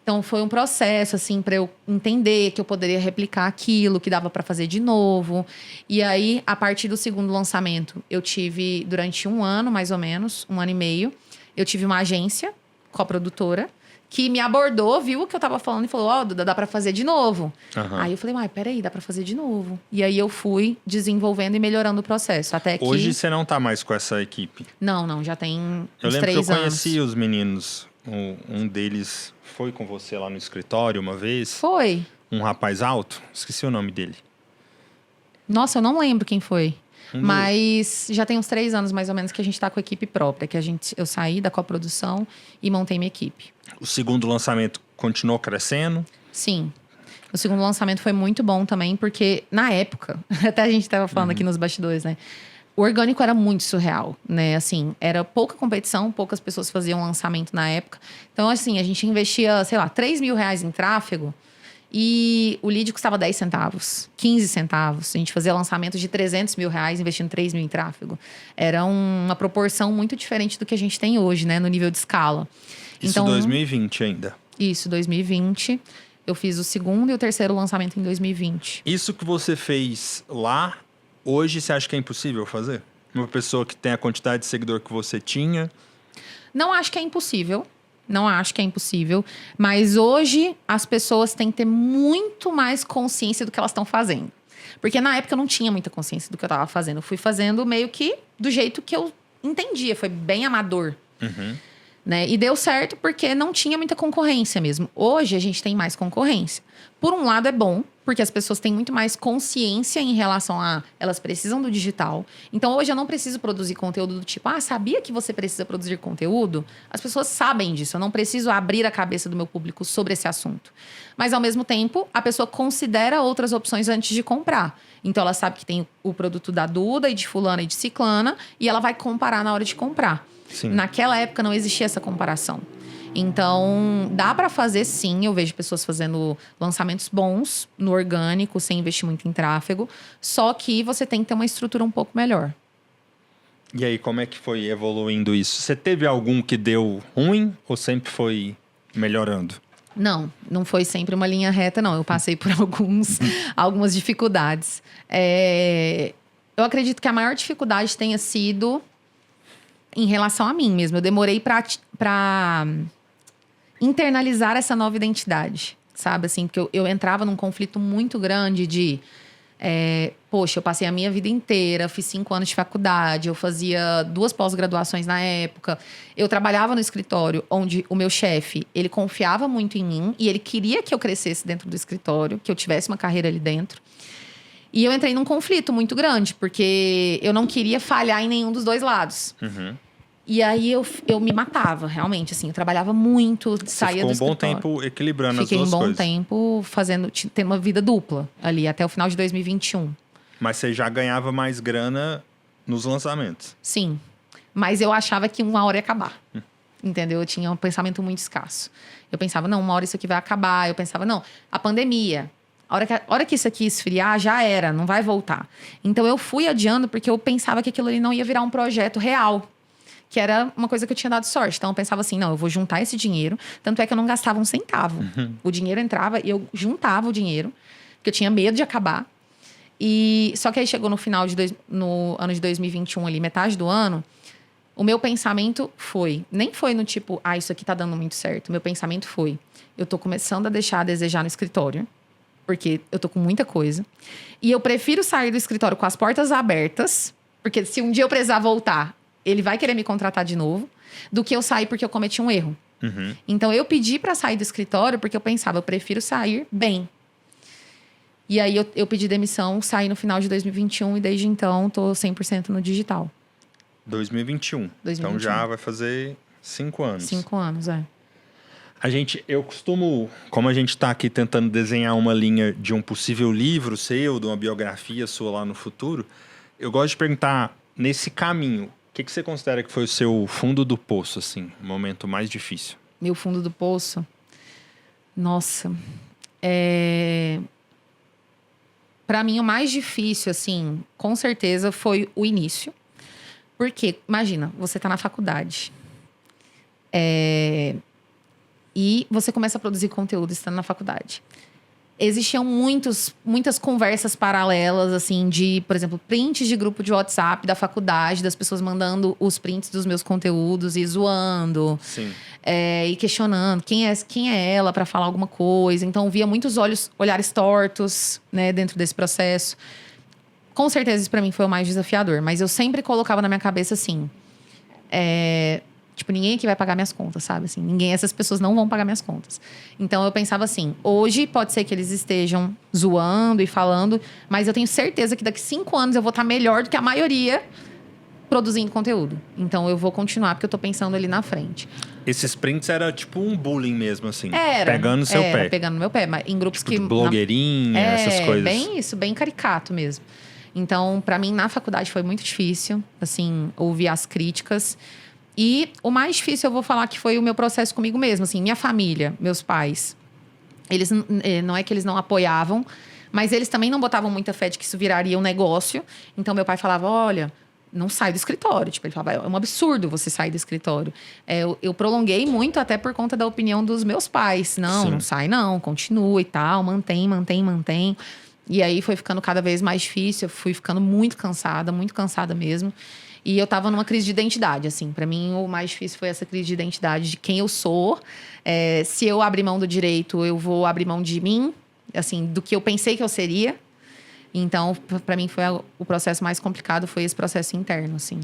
Então, foi um processo, assim, para eu entender que eu poderia replicar aquilo, que dava para fazer de novo. E aí, a partir do segundo lançamento, eu tive, durante 1 ano, mais ou menos, 1 ano e meio, eu tive uma agência, coprodutora, que me abordou, viu o que eu tava falando e falou, Duda, dá para fazer de novo. Aí eu falei, peraí, dá para fazer de novo. E aí, eu fui desenvolvendo e melhorando o processo, até que...
Hoje, você não tá mais com essa equipe?
Não, já tem
uns 3 anos. Eu lembro que eu conheci os meninos, um deles... Foi com você lá no escritório uma vez?
Foi.
Um rapaz alto? Esqueci o nome dele.
Nossa, eu não lembro quem foi. Mas já tem uns 3 anos, mais ou menos, que a gente tá com a equipe própria. Eu saí da coprodução e montei minha equipe.
O segundo lançamento continuou crescendo?
Sim. O segundo lançamento foi muito bom também, porque na época... Até a gente tava falando aqui nos bastidores, né? O orgânico era muito surreal, né? Assim, era pouca competição, poucas pessoas faziam lançamento na época. Então, assim, a gente investia, 3 mil reais em tráfego e o lead custava 10 centavos, 15 centavos. A gente fazia lançamento de 300 mil reais investindo 3 mil em tráfego. Era uma proporção muito diferente do que a gente tem hoje, né? No nível de escala.
Isso em 2020 ainda?
Isso, 2020. Eu fiz o segundo e o terceiro lançamento em 2020.
Isso que você fez lá... Hoje, você acha que é impossível fazer? Uma pessoa que tem a quantidade de seguidor que você tinha?
Não acho que é impossível. Não acho que é impossível. Mas hoje, as pessoas têm que ter muito mais consciência do que elas estão fazendo. Porque na época eu não tinha muita consciência do que eu estava fazendo. Eu fui fazendo meio que do jeito que eu entendia. Foi bem amador. Né? E deu certo porque não tinha muita concorrência mesmo. Hoje, a gente tem mais concorrência. Por um lado, é bom, porque as pessoas têm muito mais consciência em relação a... Elas precisam do digital. Então, hoje eu não preciso produzir conteúdo do tipo... sabia que você precisa produzir conteúdo? As pessoas sabem disso. Eu não preciso abrir a cabeça do meu público sobre esse assunto. Mas, ao mesmo tempo, a pessoa considera outras opções antes de comprar. Então, ela sabe que tem o produto da Duda e de fulana e de ciclana. E ela vai comparar na hora de comprar.
Sim.
Naquela época, não existia essa comparação. Então, dá para fazer sim. Eu vejo pessoas fazendo lançamentos bons no orgânico, sem investir muito em tráfego. Só que você tem que ter uma estrutura um pouco melhor.
E aí, como é que foi evoluindo isso? Você teve algum que deu ruim ou sempre foi melhorando?
Não foi sempre uma linha reta, não. Eu passei por algumas dificuldades. Eu acredito que a maior dificuldade tenha sido em relação a mim mesmo. Eu demorei para internalizar essa nova identidade, sabe? Assim, porque eu entrava num conflito muito grande de... Poxa, eu passei a minha vida inteira, fiz 5 anos de faculdade, eu fazia 2 pós-graduações na época. Eu trabalhava no escritório onde o meu chefe, ele confiava muito em mim e ele queria que eu crescesse dentro do escritório, que eu tivesse uma carreira ali dentro. E eu entrei num conflito muito grande, porque eu não queria falhar em nenhum dos dois lados.
Uhum.
E aí eu me matava, realmente, assim. Eu trabalhava muito, saía do escritório.
Ficou um bom tempo equilibrando
Fiquei
as duas coisas.
Fiquei um bom tempo tendo uma vida dupla ali, até o final de 2021.
Mas você já ganhava mais grana nos lançamentos.
Sim. Mas eu achava que uma hora ia acabar. Entendeu? Eu tinha um pensamento muito escasso. Eu pensava, não, uma hora isso aqui vai acabar. Eu pensava, não, a pandemia... A hora que isso aqui esfriar, já era, não vai voltar. Então, eu fui adiando porque eu pensava que aquilo ali não ia virar um projeto real. Que era uma coisa que eu tinha dado sorte. Então, eu pensava assim, não, eu vou juntar esse dinheiro. Tanto é que eu não gastava um centavo. O dinheiro entrava e eu juntava o dinheiro. Porque eu tinha medo de acabar. Só que aí chegou no ano de 2021 ali, metade do ano... O meu pensamento foi... Nem foi no tipo, isso aqui tá dando muito certo. O meu pensamento foi... Eu tô começando a deixar a desejar no escritório. Porque eu tô com muita coisa. E eu prefiro sair do escritório com as portas abertas. Porque se um dia eu precisar voltar, ele vai querer me contratar de novo. Do que eu sair porque eu cometi um erro.
Uhum.
Então, eu pedi pra sair do escritório porque eu pensava, eu prefiro sair bem. E aí, eu pedi demissão, saí no final de 2021. E desde então, tô 100% no digital.
2021. Então, já vai fazer 5 anos.
5 anos,
Eu costumo, como a gente está aqui tentando desenhar uma linha de um possível livro seu, de uma biografia sua lá no futuro, eu gosto de perguntar, nesse caminho, o que você considera que foi o seu fundo do poço, assim, o momento mais difícil?
Meu fundo do poço? Nossa, para mim, o mais difícil, assim, com certeza, foi o início. Porque, imagina, você tá na faculdade. E você começa a produzir conteúdo estando na faculdade. Existiam muitas conversas paralelas, assim, de, por exemplo, prints de grupo de WhatsApp da faculdade, das pessoas mandando os prints dos meus conteúdos e zoando.
Sim.
E questionando quem é ela para falar alguma coisa. Então, via muitos olhares tortos, né, dentro desse processo. Com certeza, isso pra mim foi o mais desafiador. Mas eu sempre colocava na minha cabeça, assim... Tipo, ninguém aqui vai pagar minhas contas, sabe? Assim, essas pessoas não vão pagar minhas contas. Então, eu pensava assim, hoje pode ser que eles estejam zoando e falando, mas eu tenho certeza que daqui 5 anos eu vou estar melhor do que a maioria produzindo conteúdo. Então, eu vou continuar, porque eu tô pensando ali na frente.
Esses prints era tipo um bullying mesmo, assim?
Era.
Pegando no seu pé?
Pegando no meu pé, mas em grupos
tipo
que...
de blogueirinha, essas coisas.
Bem isso, bem caricato mesmo. Então, pra mim, na faculdade foi muito difícil, assim, ouvir as críticas... E o mais difícil, eu vou falar que foi o meu processo comigo mesmo. Assim, minha família, meus pais, eles não é que eles não apoiavam, mas eles também não botavam muita fé de que isso viraria um negócio. Então, meu pai falava, olha, não sai do escritório. Tipo, ele falava, é um absurdo você sair do escritório. Eu prolonguei muito até por conta da opinião dos meus pais. Não sai não, continua e tal, mantém. E aí, foi ficando cada vez mais difícil. Eu fui ficando muito cansada mesmo. E eu tava numa crise de identidade, assim. Pra mim, o mais difícil foi essa crise de identidade de quem eu sou. Se eu abrir mão do direito, eu vou abrir mão de mim. Assim, do que eu pensei que eu seria. Então, pra mim, foi o processo mais complicado. Foi esse processo interno, assim.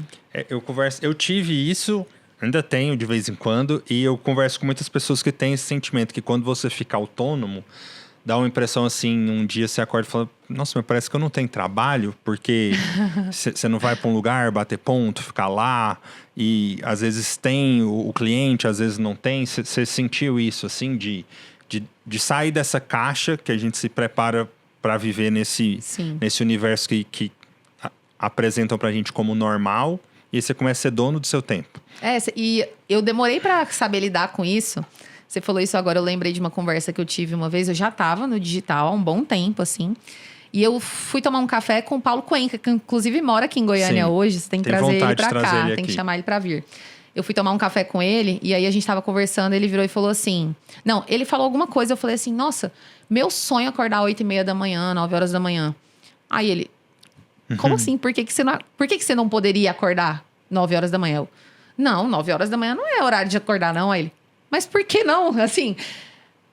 Eu tive isso, ainda tenho de vez em quando. E eu converso com muitas pessoas que têm esse sentimento. Que quando você fica autônomo... Dá uma impressão assim, um dia você acorda e fala... Nossa, mas parece que eu não tenho trabalho. Porque você não vai para um lugar, bater ponto, ficar lá. E às vezes tem o cliente, às vezes não tem. Você sentiu isso, assim, de sair dessa caixa que a gente se prepara para viver nesse universo que apresentam pra gente como normal. E você começa a ser dono do seu tempo.
E eu demorei para saber lidar com isso. Você falou isso agora, eu lembrei de uma conversa que eu tive uma vez. Eu já estava no digital há um bom tempo, assim. E eu fui tomar um café com o Paulo Cuenca, que inclusive mora aqui em Goiânia hoje. Você tem que trazer ele pra cá, tem que chamar ele pra vir. Eu fui tomar um café com ele, e aí a gente tava conversando, ele virou e falou assim... Não, ele falou alguma coisa, eu falei assim... Nossa, meu sonho é acordar 8h30 da manhã, 9 horas da manhã. Aí ele... Como assim? Por que você não poderia acordar 9 horas da manhã? Não, 9 horas da manhã não é horário de acordar, não. Aí ele... Mas por que não? Assim...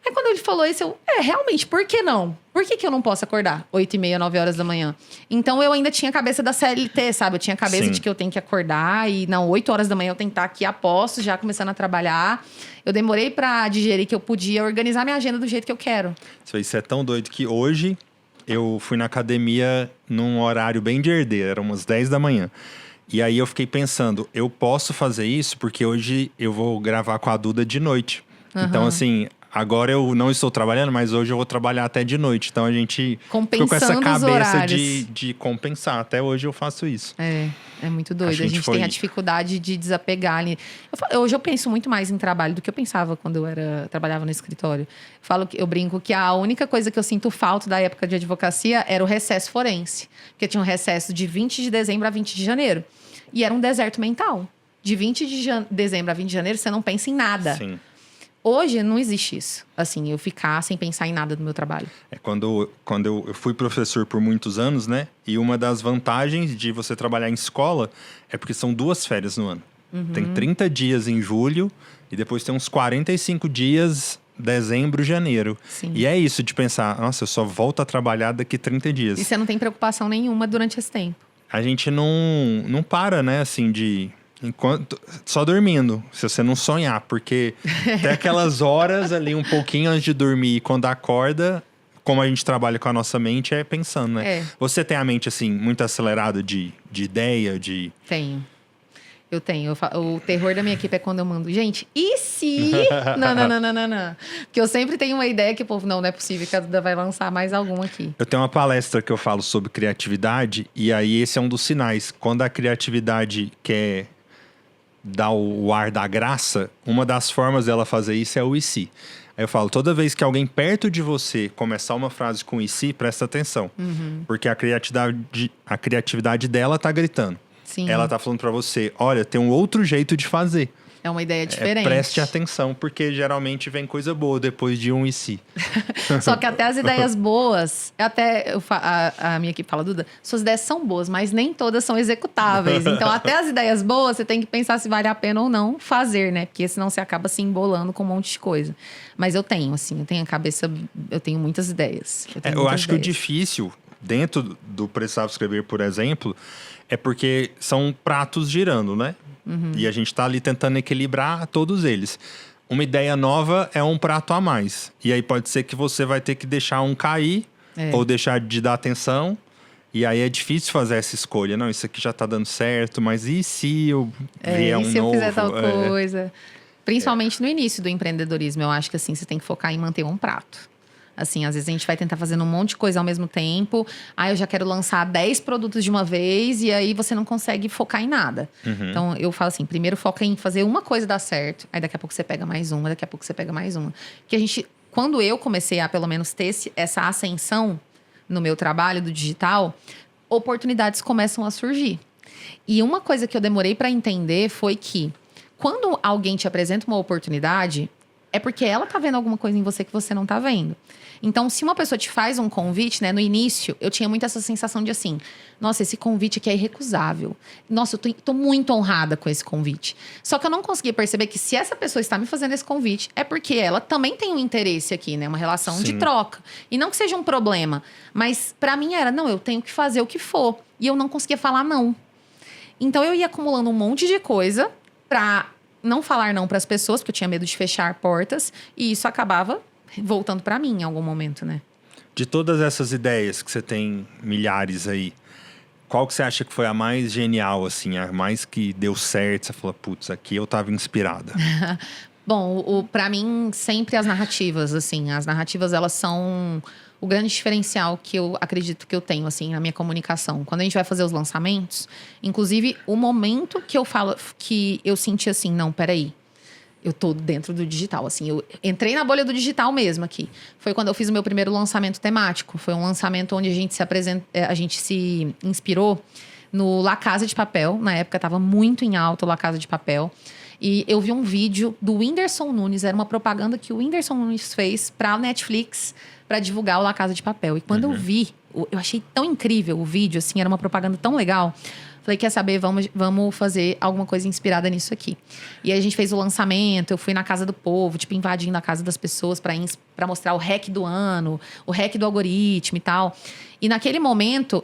Aí quando ele falou isso, realmente, por que não? Por que eu não posso acordar 8h30, 9 horas da manhã? Então eu ainda tinha a cabeça da CLT, sabe? Eu tinha a cabeça de que eu tenho que acordar e não, 8 horas da manhã eu tenho que estar aqui a postos, já começando a trabalhar. Eu demorei pra digerir que eu podia organizar minha agenda do jeito que eu quero.
Isso é tão doido que hoje eu fui na academia num horário bem de herdeiro, eram umas 10 da manhã. E aí eu fiquei pensando, eu posso fazer isso porque hoje eu vou gravar com a Duda de noite. Então, assim, agora eu não estou trabalhando, mas hoje eu vou trabalhar até de noite. Então, a gente ficou com essa cabeça de compensar. Até hoje eu faço isso.
É muito doido. A gente tem a dificuldade de desapegar ali. Hoje eu penso muito mais em trabalho do que eu pensava quando eu trabalhava no escritório. Eu brinco que a única coisa que eu sinto falta da época de advocacia era o recesso forense. Porque tinha um recesso de 20 de dezembro a 20 de janeiro. E era um deserto mental. De 20 de dezembro a 20 de janeiro, você não pensa em nada.
Sim.
Hoje não existe isso. Assim, eu ficar sem pensar em nada do meu trabalho.
Quando eu fui professor por muitos anos, né? E uma das vantagens de você trabalhar em escola é porque são 2 férias no ano. Tem 30 dias em julho e depois tem uns 45 dias dezembro, janeiro.
Sim.
E é isso de pensar, nossa, eu só volto a trabalhar daqui 30 dias.
E você não tem preocupação nenhuma durante esse tempo.
A gente não para, né, assim, só dormindo, se você não sonhar, porque tem aquelas horas ali um pouquinho antes de dormir, quando acorda, como a gente trabalha com a nossa mente, é pensando, né? Você tem a mente, assim, muito acelerada de ideia, de...
Tenho. Eu tenho. O terror da minha equipe é quando eu mando, gente, e se... Não. Porque eu sempre tenho uma ideia que o povo, não é possível que a Duda vai lançar mais algum aqui.
Eu tenho uma palestra que eu falo sobre criatividade, e aí esse é um dos sinais. Quando a criatividade quer dar o ar da graça, uma das formas dela fazer isso é o e se. Aí eu falo, toda vez que alguém perto de você começar uma frase com e se, presta atenção. Porque a criatividade dela tá gritando.
Sim.
Ela tá falando pra você, olha, tem um outro jeito de fazer.
É uma ideia diferente.
Preste atenção, porque geralmente vem coisa boa depois de um e se.
Só que até as ideias boas, a minha equipe fala, Duda, suas ideias são boas, mas nem todas são executáveis. Então, até as ideias boas, você tem que pensar se vale a pena ou não fazer, né? Porque senão você acaba se embolando com um monte de coisa. Mas eu tenho a cabeça, eu tenho muitas ideias.
Eu acho que o difícil, dentro do Precisava Escrever, por exemplo, é porque são pratos girando, né? E a gente tá ali tentando equilibrar todos eles. Uma ideia nova é um prato a mais. E aí pode ser que você vai ter que deixar um cair ou deixar de dar atenção. E aí é difícil fazer essa escolha. Não, isso aqui já tá dando certo, mas e se eu vier um novo?
E se eu fizer tal coisa? Principalmente no início do empreendedorismo. Eu acho que assim, você tem que focar em manter um prato. Assim, às vezes a gente vai tentar fazendo um monte de coisa ao mesmo tempo. Aí eu já quero lançar 10 produtos de uma vez. E aí você não consegue focar em nada. Então, eu falo assim, primeiro foca em fazer uma coisa dar certo. Aí daqui a pouco você pega mais uma, daqui a pouco você pega mais uma. Porque quando eu comecei a, pelo menos, ter essa ascensão no meu trabalho do digital, oportunidades começam a surgir. E uma coisa que eu demorei para entender foi que quando alguém te apresenta uma oportunidade, é porque ela tá vendo alguma coisa em você que você não tá vendo. Então, se uma pessoa te faz um convite, né? No início, eu tinha muito essa sensação de assim... Nossa, esse convite aqui é irrecusável. Nossa, eu tô muito honrada com esse convite. Só que eu não conseguia perceber que se essa pessoa está me fazendo esse convite... É porque ela também tem um interesse aqui, né? Uma relação de troca. E não que seja um problema. Mas pra mim era... Não, eu tenho que fazer o que for. E eu não conseguia falar não. Então, eu ia acumulando um monte de coisa pra não falar não pras pessoas. Porque eu tinha medo de fechar portas. E isso acabava... voltando para mim em algum momento, né?
De todas essas ideias que você tem milhares aí, qual que você acha que foi a mais genial, assim, a mais que deu certo? Você falou, putz, aqui eu tava inspirada.
Bom, para mim, sempre as narrativas, assim. As narrativas, elas são o grande diferencial que eu acredito que eu tenho, assim, na minha comunicação. Quando a gente vai fazer os lançamentos, inclusive, o momento que eu falo, que eu senti assim, não, peraí. Eu tô dentro do digital, assim. Eu entrei na bolha do digital mesmo aqui. Foi quando eu fiz o meu primeiro lançamento temático. Foi um lançamento onde a gente se inspirou no La Casa de Papel. Na época, estava muito em alta o La Casa de Papel. E eu vi um vídeo do Whindersson Nunes. Era uma propaganda que o Whindersson Nunes fez pra Netflix para divulgar o La Casa de Papel. E quando eu vi, eu achei tão incrível o vídeo, assim. Era uma propaganda tão legal. Falei, quer saber, vamos fazer alguma coisa inspirada nisso aqui. E aí a gente fez o lançamento, eu fui na casa do povo, tipo, invadindo a casa das pessoas pra mostrar o hack do ano, o hack do algoritmo e tal. E naquele momento,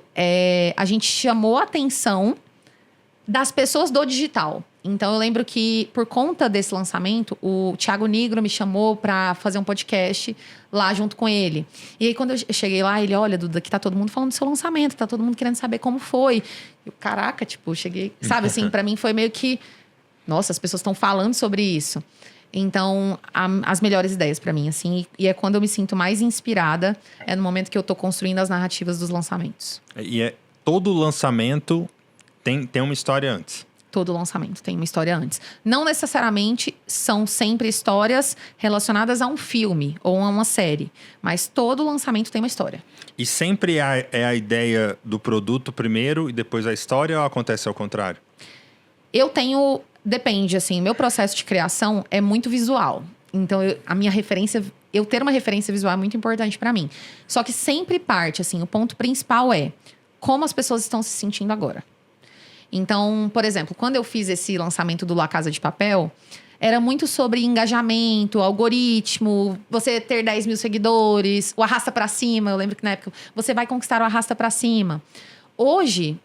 a gente chamou a atenção das pessoas do digital. Então, eu lembro que, por conta desse lançamento, o Thiago Nigro me chamou pra fazer um podcast lá junto com ele. E aí, quando eu cheguei lá, ele, olha, Duda, que tá todo mundo falando do seu lançamento, tá todo mundo querendo saber como foi. Eu, caraca, tipo, cheguei... Sabe, assim, pra mim foi meio que... Nossa, as pessoas estão falando sobre isso. Então, as melhores ideias pra mim, assim. E é quando eu me sinto mais inspirada, é no momento que eu tô construindo as narrativas dos lançamentos.
E todo lançamento tem uma história antes.
Todo lançamento tem uma história antes. Não necessariamente são sempre histórias relacionadas a um filme ou a uma série. Mas todo lançamento tem uma história.
E sempre é a ideia do produto primeiro e depois a história, ou acontece ao contrário?
Eu tenho... Depende, assim. Meu processo de criação é muito visual. Então, a minha referência... Eu ter uma referência visual é muito importante pra mim. Só que sempre parte, assim... O ponto principal é como as pessoas estão se sentindo agora. Então, por exemplo, quando eu fiz esse lançamento do La Casa de Papel, era muito sobre engajamento, algoritmo, você ter 10 mil seguidores, o arrasta pra cima. Eu lembro que na época, você vai conquistar o arrasta pra cima. Hoje,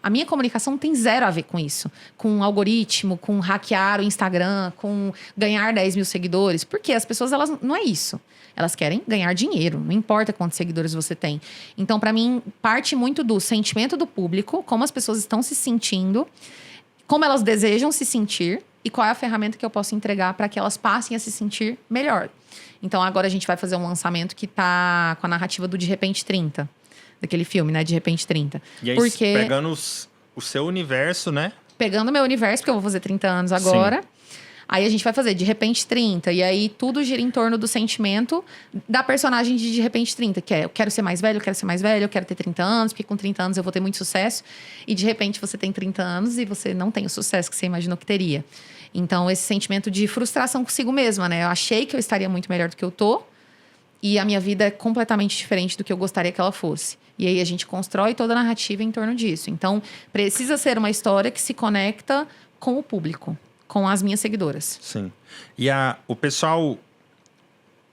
a minha comunicação tem zero a ver com isso. Com algoritmo, com hackear o Instagram, com ganhar 10 mil seguidores. Porque as pessoas, elas não é isso. Elas querem ganhar dinheiro, não importa quantos seguidores você tem. Então, para mim, parte muito do sentimento do público, como as pessoas estão se sentindo, como elas desejam se sentir e qual é a ferramenta que eu posso entregar para que elas passem a se sentir melhor. Então, agora a gente vai fazer um lançamento que tá com a narrativa do De Repente 30, daquele filme, né? De Repente 30.
E aí, pegando o seu universo, né?
Pegando o meu universo, porque eu vou fazer 30 anos agora. Sim. Aí a gente vai fazer De Repente 30. E aí tudo gira em torno do sentimento da personagem de Repente 30. Que é, eu quero ser mais velho, eu quero ser mais velho, eu quero ter 30 anos, porque com 30 anos eu vou ter muito sucesso. E de repente você tem 30 anos e você não tem o sucesso que você imaginou que teria. Então, esse sentimento de frustração consigo mesma, né? Eu achei que eu estaria muito melhor do que eu tô. E a minha vida é completamente diferente do que eu gostaria que ela fosse. E aí a gente constrói toda a narrativa em torno disso. Então, precisa ser uma história que se conecta com o público. Com as minhas seguidoras.
Sim. E o pessoal,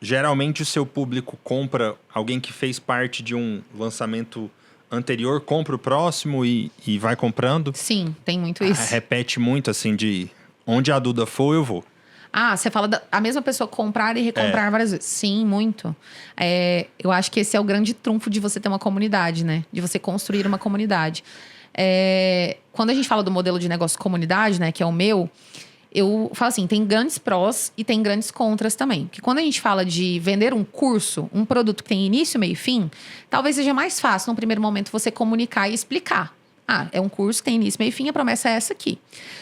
geralmente o seu público compra, alguém que fez parte de um lançamento anterior, compra o próximo e vai comprando?
Sim, tem muito isso.
Repete muito, assim, de onde a Duda for, eu vou.
Ah, você fala a mesma pessoa comprar e recomprar várias vezes. Sim, muito. Eu acho que esse é o grande trunfo de você ter uma comunidade, né? De você construir uma comunidade. Quando a gente fala do modelo de negócio comunidade, né, que é o meu, eu falo assim, tem grandes prós e tem grandes contras também. Porque quando a gente fala de vender um curso, um produto que tem início, meio e fim, talvez seja mais fácil, no primeiro momento, você comunicar e explicar. Ah, é um curso que tem início, meio e fim, a promessa é essa aqui.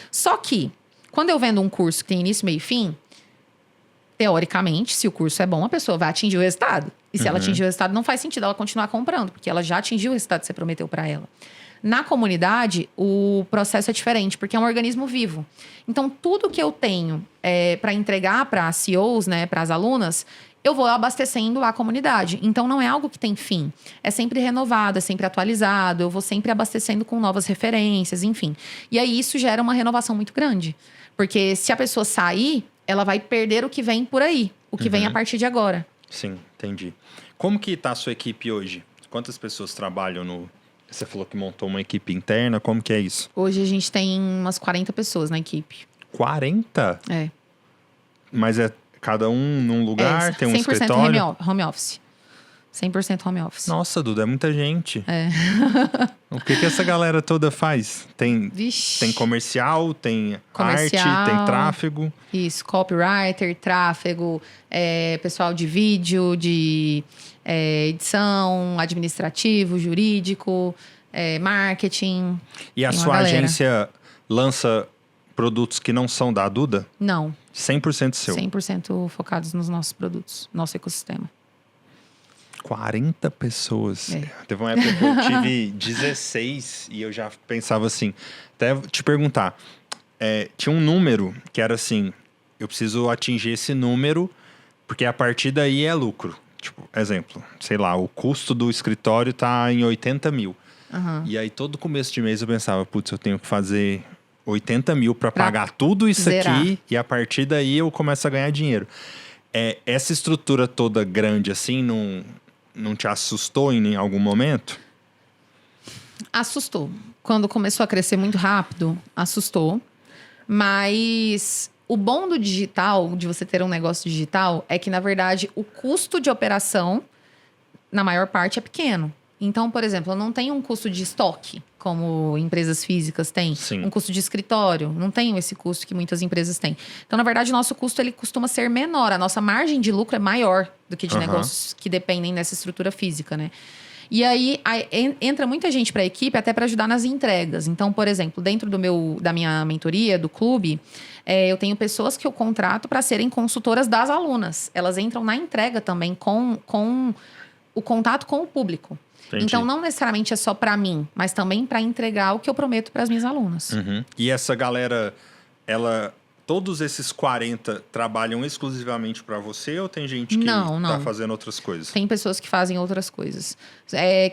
Só que, quando eu vendo um curso que tem início, meio e fim, teoricamente, se o curso é bom, a pessoa vai atingir o resultado. E se ela atingir o resultado, não faz sentido ela continuar comprando, porque ela já atingiu o resultado que você prometeu para ela. Na comunidade, o processo é diferente, porque é um organismo vivo. Então, tudo que eu tenho para entregar para as CEOs, né, para as alunas, eu vou abastecendo a comunidade. Então, não é algo que tem fim. É sempre renovado, é sempre atualizado. Eu vou sempre abastecendo com novas referências, enfim. E aí, isso gera uma renovação muito grande. Porque se a pessoa sair, ela vai perder o que vem por aí. O que vem a partir de agora.
Sim, entendi. Como que tá a sua equipe hoje? Quantas pessoas trabalham no... Você falou que montou uma equipe interna, como que é isso?
Hoje a gente tem umas 40 pessoas na equipe.
40?
É.
Mas é cada um num lugar, tem um escritório?
100% home office. 100% home office.
Nossa, Duda, é muita gente. O que essa galera toda faz? Tem comercial, tem arte, tem tráfego.
Isso, copywriter, tráfego, pessoal de vídeo, de edição, administrativo, jurídico, marketing.
E a sua agência lança produtos que não são da Duda?
Não.
100% seu?
100% focados nos nossos produtos, nosso ecossistema.
40 pessoas. Teve uma época que eu tive 16 e eu já pensava assim, até te perguntar, tinha um número que era assim, eu preciso atingir esse número porque a partir daí é lucro. Tipo, exemplo, sei lá, o custo do escritório tá em 80 mil. E aí, todo começo de mês eu pensava, putz, eu tenho que fazer 80 mil para pagar tudo isso
zerar.
aqui. E a partir daí eu começo a ganhar dinheiro. Essa estrutura toda grande assim, não te assustou em algum momento?
Assustou. Quando começou a crescer muito rápido, assustou. Mas o bom do digital, de você ter um negócio digital, é que, na verdade, o custo de operação, na maior parte, é pequeno. Então, por exemplo, eu não tenho um custo de estoque, como empresas físicas têm.
Sim.
Um custo de escritório. Não tenho esse custo que muitas empresas têm. Então, na verdade, o nosso custo ele costuma ser menor. A nossa margem de lucro é maior do que de negócios que dependem dessa estrutura física, né? E aí entra muita gente para a equipe até para ajudar nas entregas. Então, por exemplo, dentro da minha mentoria, do clube, eu tenho pessoas que eu contrato para serem consultoras das alunas. Elas entram na entrega também com o contato com o público.
Entendi.
Então, não necessariamente é só para mim, mas também para entregar o que eu prometo para as minhas alunas.
E essa galera, todos esses 40 trabalham exclusivamente para você ou tem gente que tá fazendo outras coisas?
Tem pessoas que fazem outras coisas.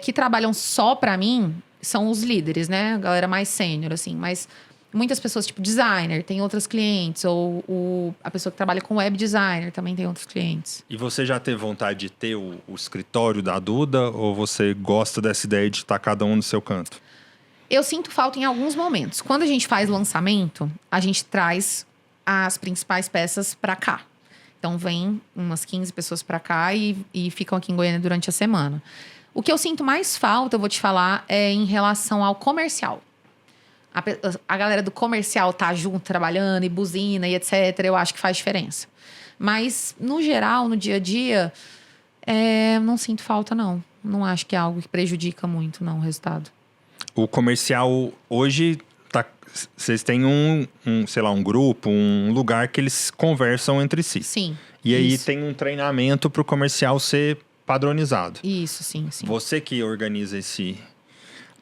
Que trabalham só para mim são os líderes, né? A galera mais sênior, assim. Mas muitas pessoas, tipo designer, tem outros clientes. Ou a pessoa que trabalha com web designer também tem outros clientes.
E você já teve vontade de ter o escritório da Duda? Ou você gosta dessa ideia de estar cada um no seu canto?
Eu sinto falta em alguns momentos. Quando a gente faz lançamento, a gente traz as principais peças para cá. Então, vem umas 15 pessoas para cá e ficam aqui em Goiânia durante a semana. O que eu sinto mais falta, eu vou te falar, é em relação ao comercial. A galera do comercial tá junto, trabalhando, e buzina e etc. Eu acho que faz diferença. Mas, no geral, no dia a dia, não sinto falta, não. Não acho que é algo que prejudica muito, não, o resultado.
O comercial, hoje, vocês têm sei lá, um grupo, um lugar que eles conversam entre si.
Sim.
E aí tem um treinamento para o comercial ser padronizado.
Isso, sim.
Você que organiza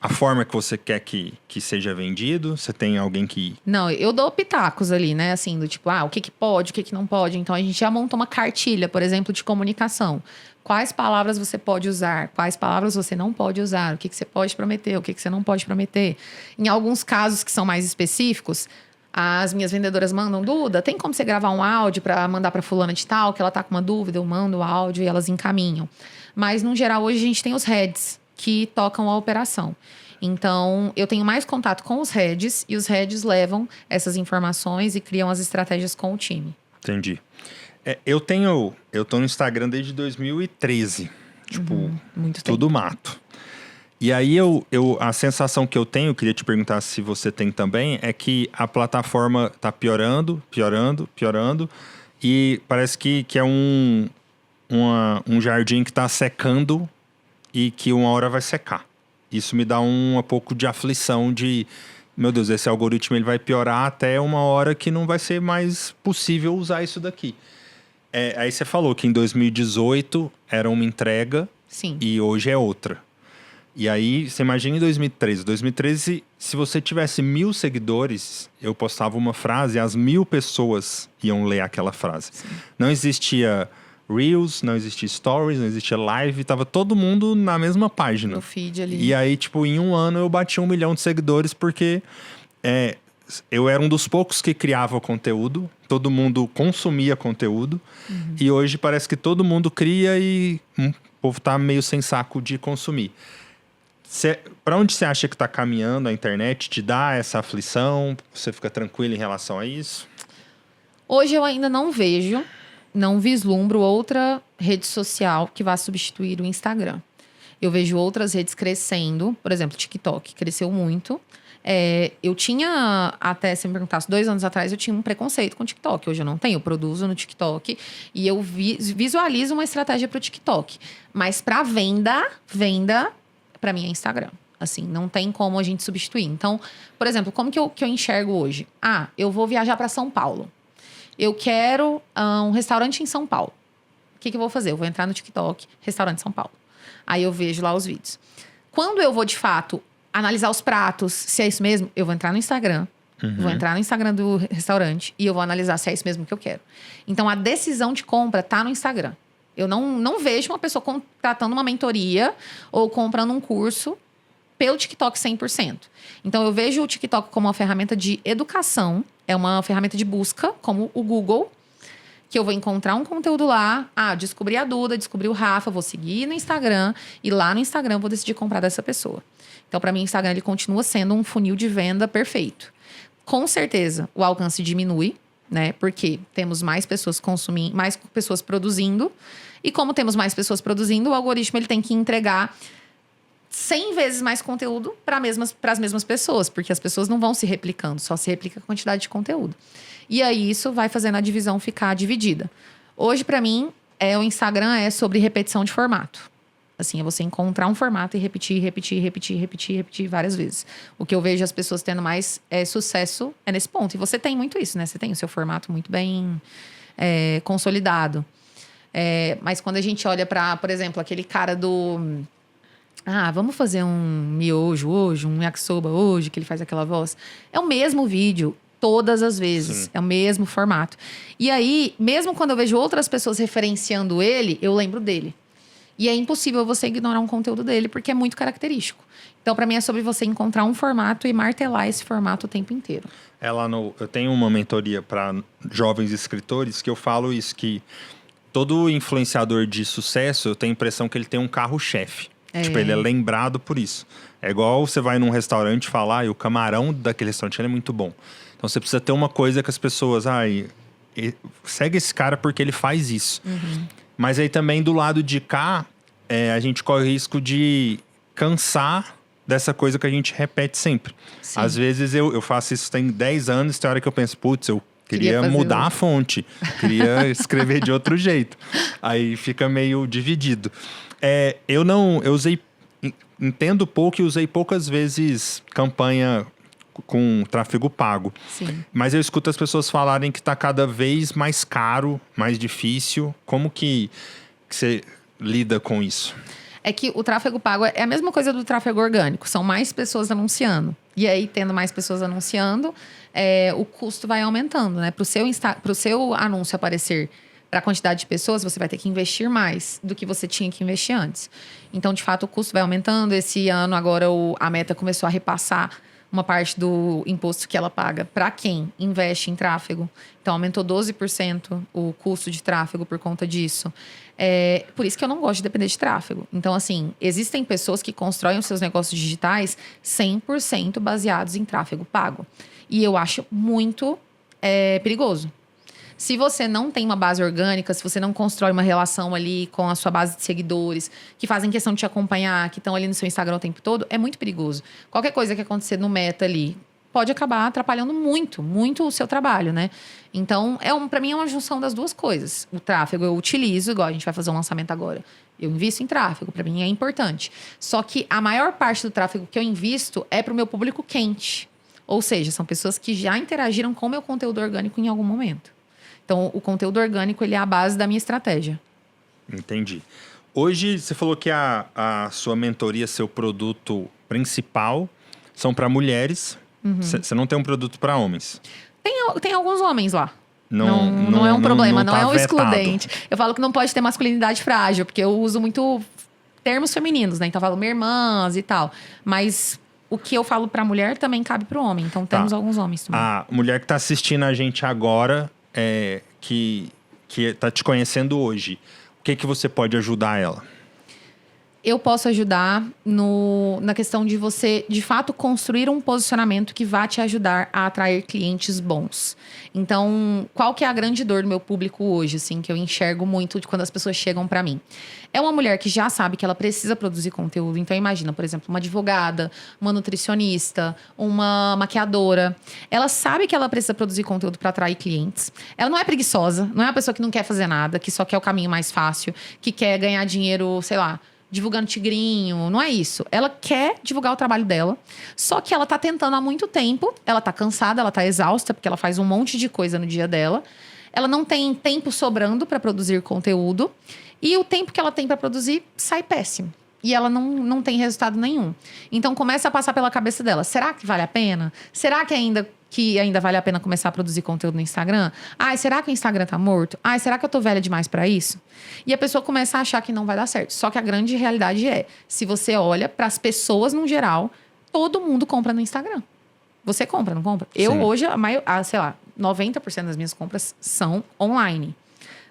a forma que você quer que seja vendido? Você tem alguém que...
Não, eu dou pitacos ali, né? Assim, do tipo, o que pode, o que não pode. Então, a gente já monta uma cartilha, por exemplo, de comunicação. Quais palavras você pode usar? Quais palavras você não pode usar? O que você pode prometer? O que você não pode prometer? Em alguns casos que são mais específicos, as minhas vendedoras mandam, Duda, tem como você gravar um áudio para mandar para fulana de tal, que ela tá com uma dúvida? Eu mando o áudio e elas encaminham. Mas, no geral, hoje a gente tem os heads que tocam a operação. Então, eu tenho mais contato com os heads e os heads levam essas informações e criam as estratégias com o time.
Entendi. Eu tô no Instagram desde 2013. Tipo,
muito
tudo
tempo.
mato. E aí, a sensação que eu tenho, queria te perguntar se você tem também, é que a plataforma tá piorando. E parece que é um jardim que tá secando e que uma hora vai secar. Isso me dá um pouco de aflição de... Meu Deus, esse algoritmo ele vai piorar até uma hora que não vai ser mais possível usar isso daqui. Aí você falou que em 2018 era uma entrega.
Sim.
E hoje é outra. E aí, você imagina em 2013. 2013, se você tivesse 1.000 seguidores, eu postava uma frase e as 1.000 pessoas iam ler aquela frase.
Sim.
Não existia Reels, não existia Stories, não existia Live. Tava todo mundo na mesma página.
No feed ali.
E aí, tipo, em um ano eu bati 1 milhão de seguidores porque eu era um dos poucos que criava conteúdo. Todo mundo consumia conteúdo. E hoje parece que todo mundo cria e o povo tá meio sem saco de consumir. Para onde você acha que está caminhando a internet? Te dá essa aflição? Você fica tranquilo em relação a isso?
Hoje eu ainda não vislumbro outra rede social que vá substituir o Instagram. Eu vejo outras redes crescendo. Por exemplo, o TikTok cresceu muito. Eu tinha, até se me perguntasse, 2 anos atrás, eu tinha um preconceito com o TikTok. Hoje eu não tenho, eu produzo no TikTok. E eu visualizo uma estratégia para o TikTok. Mas para venda, para mim é Instagram. Assim, não tem como a gente substituir. Então, por exemplo, como que eu enxergo hoje? Eu vou viajar para São Paulo. Eu quero um restaurante em São Paulo. O que eu vou fazer? Eu vou entrar no TikTok, restaurante São Paulo. Aí eu vejo lá os vídeos. Quando eu vou, de fato, analisar os pratos, se é isso mesmo, eu vou entrar no Instagram. Vou entrar no Instagram do restaurante e eu vou analisar se é isso mesmo que eu quero. Então, a decisão de compra tá no Instagram. Eu não vejo uma pessoa contratando uma mentoria ou comprando um curso pelo TikTok 100%. Então, eu vejo o TikTok como uma ferramenta de educação. É uma ferramenta de busca, como o Google. Que eu vou encontrar um conteúdo lá. Descobri a Duda, descobri o Rafa. Vou seguir no Instagram. E lá no Instagram, eu vou decidir comprar dessa pessoa. Então, para mim, o Instagram ele continua sendo um funil de venda perfeito. Com certeza, o alcance diminui, né? Porque temos mais pessoas consumindo, mais pessoas produzindo. E como temos mais pessoas produzindo, o algoritmo ele tem que entregar 100 vezes mais conteúdo para as mesmas pessoas. Porque as pessoas não vão se replicando, só se replica a quantidade de conteúdo. E aí, isso vai fazendo a divisão ficar dividida. Hoje, para mim, o Instagram é sobre repetição de formato. Assim, é você encontrar um formato e repetir várias vezes. O que eu vejo as pessoas tendo mais sucesso é nesse ponto. E você tem muito isso, né? Você tem o seu formato muito bem consolidado. Mas quando a gente olha para, por exemplo, aquele cara do... vamos fazer um miojo hoje, um yakisoba hoje, que ele faz aquela voz. É o mesmo vídeo todas as vezes.
Sim.
É o mesmo formato. E aí, mesmo quando eu vejo outras pessoas referenciando ele, eu lembro dele. E é impossível você ignorar um conteúdo dele, porque é muito característico. Então, para mim, é sobre você encontrar um formato e martelar esse formato o tempo inteiro.
Eu tenho uma mentoria para jovens escritores que eu falo isso, que todo influenciador de sucesso, eu tenho a impressão que ele tem um carro-chefe. Tipo, ele é lembrado por isso. É igual você vai num restaurante e falar, o camarão daquele restaurante é muito bom. Então, você precisa ter uma coisa que as pessoas... segue esse cara porque ele faz isso.
Uhum.
Mas aí também do lado de cá, a gente corre o risco de cansar dessa coisa que a gente repete sempre.
Sim.
Às vezes eu faço isso tem 10 anos, tem hora que eu penso, putz, eu queria mudar a fonte, queria escrever de outro jeito. Aí fica meio dividido. Entendo pouco e usei poucas vezes campanha com tráfego pago.
Sim.
Mas eu escuto as pessoas falarem que está cada vez mais caro, mais difícil. Como que você lida com isso?
É que o tráfego pago é a mesma coisa do tráfego orgânico. São mais pessoas anunciando. E aí, tendo mais pessoas anunciando, o custo vai aumentando, né? Para o seu anúncio aparecer para a quantidade de pessoas, você vai ter que investir mais do que você tinha que investir antes. Então, de fato, o custo vai aumentando. Esse ano, agora, a Meta começou a repassar uma parte do imposto que ela paga para quem investe em tráfego. Então, aumentou 12% o custo de tráfego por conta disso. Por isso que eu não gosto de depender de tráfego. Então, assim, existem pessoas que constroem os seus negócios digitais 100% baseados em tráfego pago. E eu acho muito perigoso. Se você não tem uma base orgânica, se você não constrói uma relação ali com a sua base de seguidores, que fazem questão de te acompanhar, que estão ali no seu Instagram o tempo todo, é muito perigoso. Qualquer coisa que acontecer no Meta ali pode acabar atrapalhando muito, muito o seu trabalho, né? Então, para mim é uma junção das duas coisas. O tráfego eu utilizo, igual a gente vai fazer um lançamento agora. Eu invisto em tráfego, para mim é importante. Só que a maior parte do tráfego que eu invisto é para o meu público quente. Ou seja, são pessoas que já interagiram com o meu conteúdo orgânico em algum momento. Então, o conteúdo orgânico, ele é a base da minha estratégia.
Entendi. Hoje, você falou que a sua mentoria, seu produto principal, são para mulheres. Você não tem um produto para homens.
Tem alguns homens lá.
Não
é um problema, não
tá
é um
vetado.
excludente. Eu falo que não pode ter masculinidade frágil, porque eu uso muito termos femininos, né? Então, eu falo minha irmãs e tal. Mas o que eu falo para mulher também cabe para o homem. Então, temos alguns homens também.
A mulher que está assistindo a gente agora... que está te conhecendo hoje, o que você pode ajudar ela?
Eu posso ajudar na questão de você, de fato, construir um posicionamento que vá te ajudar a atrair clientes bons. Então, qual que é a grande dor do meu público hoje, assim, que eu enxergo muito de quando as pessoas chegam para mim? É uma mulher que já sabe que ela precisa produzir conteúdo. Então, imagina, por exemplo, uma advogada, uma nutricionista, uma maquiadora. Ela sabe que ela precisa produzir conteúdo para atrair clientes. Ela não é preguiçosa, não é uma pessoa que não quer fazer nada, que só quer o caminho mais fácil, que quer ganhar dinheiro, sei lá, divulgando tigrinho, não é isso. Ela quer divulgar o trabalho dela, só que ela tá tentando há muito tempo, ela tá cansada, ela tá exausta, porque ela faz um monte de coisa no dia dela. Ela não tem tempo sobrando para produzir conteúdo, e o tempo que ela tem para produzir sai péssimo. E ela não tem resultado nenhum. Então, começa a passar pela cabeça dela. Será que vale a pena? Será que ainda que ainda vale a pena começar a produzir conteúdo no Instagram? Ai, será que o Instagram tá morto? Ai, será que eu tô velha demais pra isso? E a pessoa começa a achar que não vai dar certo. Só que a grande realidade é, se você olha pras pessoas no geral, todo mundo compra no Instagram. Você compra, não compra?
Sim.
Eu hoje, sei lá, 90% das minhas compras são online.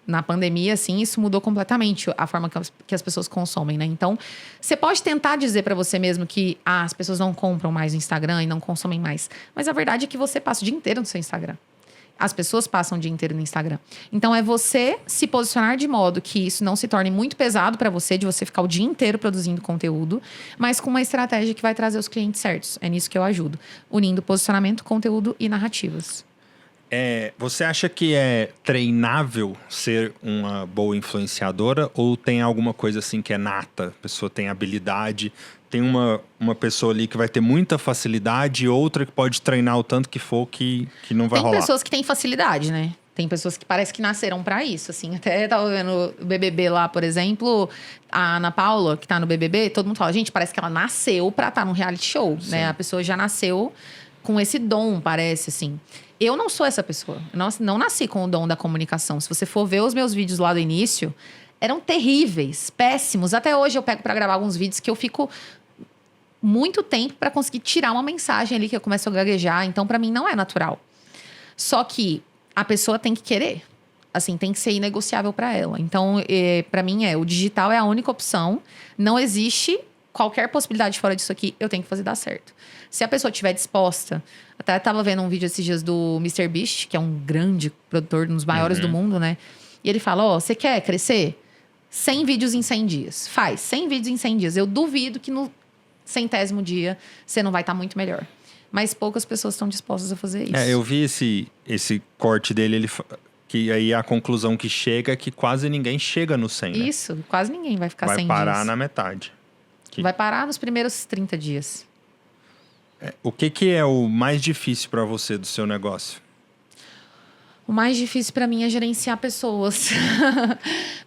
Na pandemia, assim, isso mudou completamente a forma que as pessoas consomem, né? Então, você pode tentar dizer pra você mesmo que as pessoas não compram mais no Instagram e não consomem mais. Mas a verdade é que você passa o dia inteiro no seu Instagram. As pessoas passam o dia inteiro no Instagram. Então, é você se posicionar de modo que isso não se torne muito pesado pra você, de você ficar o dia inteiro produzindo conteúdo, mas com uma estratégia que vai trazer os clientes certos. É nisso que eu ajudo. Unindo posicionamento, conteúdo e narrativas.
Você acha que é treinável ser uma boa influenciadora ou tem alguma coisa assim que é nata? A pessoa tem habilidade, tem uma pessoa ali que vai ter muita facilidade e outra que pode treinar o tanto que for que não vai rolar.
Tem pessoas que têm facilidade, né? Tem pessoas que parece que nasceram pra isso, assim. Até tava vendo o BBB lá, por exemplo, a Ana Paula, que tá no BBB, todo mundo fala, gente, parece que ela nasceu pra estar num reality show, né? A pessoa já nasceu com esse dom, parece, assim. Eu não sou essa pessoa. Eu não nasci com o dom da comunicação. Se você for ver os meus vídeos lá do início, eram terríveis, péssimos. Até hoje eu pego pra gravar alguns vídeos que eu fico muito tempo pra conseguir tirar uma mensagem ali que eu começo a gaguejar. Então, pra mim, não é natural. Só que a pessoa tem que querer. Assim, tem que ser inegociável pra ela. Então, pra mim, o digital é a única opção. Não existe qualquer possibilidade fora disso aqui. Eu tenho que fazer dar certo. Se a pessoa estiver disposta... Até estava vendo um vídeo esses dias do MrBeast, que é um grande produtor, um dos maiores do mundo, né? E ele fala, você quer crescer? 100 vídeos em 100 dias. Faz 100 vídeos em 100 dias. Eu duvido que no 100º dia você não vai estar muito melhor. Mas poucas pessoas estão dispostas a fazer isso.
Eu vi esse corte dele, que aí a conclusão que chega é que quase ninguém chega no 100, né?
Isso, quase ninguém vai ficar 100 dias.
Vai parar na metade.
Vai parar nos primeiros 30 dias.
O que é o mais difícil para você do seu negócio?
O mais difícil para mim é gerenciar pessoas.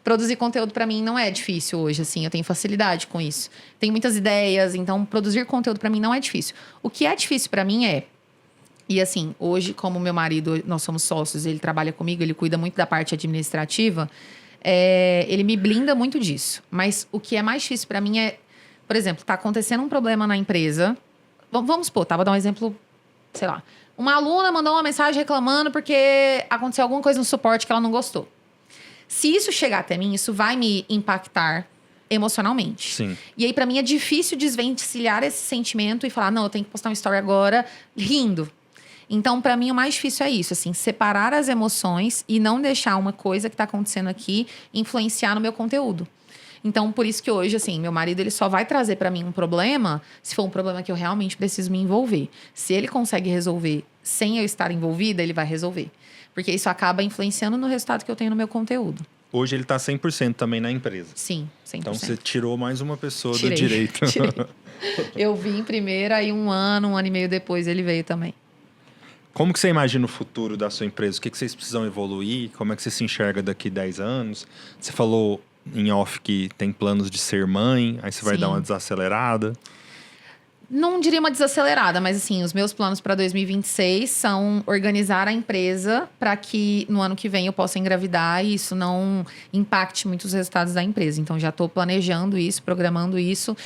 Produzir conteúdo para mim não é difícil hoje, assim. Eu tenho facilidade com isso. Tenho muitas ideias, então produzir conteúdo para mim não é difícil. O que é difícil para mim e assim, hoje, como meu marido, nós somos sócios, ele trabalha comigo, ele cuida muito da parte administrativa, ele me blinda muito disso. Mas o que é mais difícil para mim por exemplo, tá acontecendo um problema na empresa. Vamos supor, vou dar um exemplo, sei lá. Uma aluna mandou uma mensagem reclamando porque aconteceu alguma coisa no suporte que ela não gostou. Se isso chegar até mim, isso vai me impactar emocionalmente.
Sim.
E aí, pra mim, é difícil desvencilhar esse sentimento e falar, não, eu tenho que postar uma story agora rindo. Então, pra mim, o mais difícil é isso, assim, separar as emoções e não deixar uma coisa que tá acontecendo aqui influenciar no meu conteúdo. Então, por isso que hoje, assim, meu marido, ele só vai trazer pra mim um problema se for um problema que eu realmente preciso me envolver. Se ele consegue resolver sem eu estar envolvida, ele vai resolver. Porque isso acaba influenciando no resultado que eu tenho no meu conteúdo.
Hoje ele tá 100% também na empresa.
Sim, 100%.
Então, você tirou mais uma pessoa
Tirei,
do direito.
Tirei. Eu vim primeiro, aí um ano e meio depois ele veio também.
Como que você imagina o futuro da sua empresa? O que vocês precisam evoluir? Como é que você se enxerga daqui 10 anos? Você falou em off que tem planos de ser mãe, aí você vai dar uma desacelerada.
Não diria uma desacelerada, mas assim, os meus planos para 2026 são organizar a empresa para que no ano que vem eu possa engravidar e isso não impacte muito os resultados da empresa. Então, já estou planejando isso, programando isso,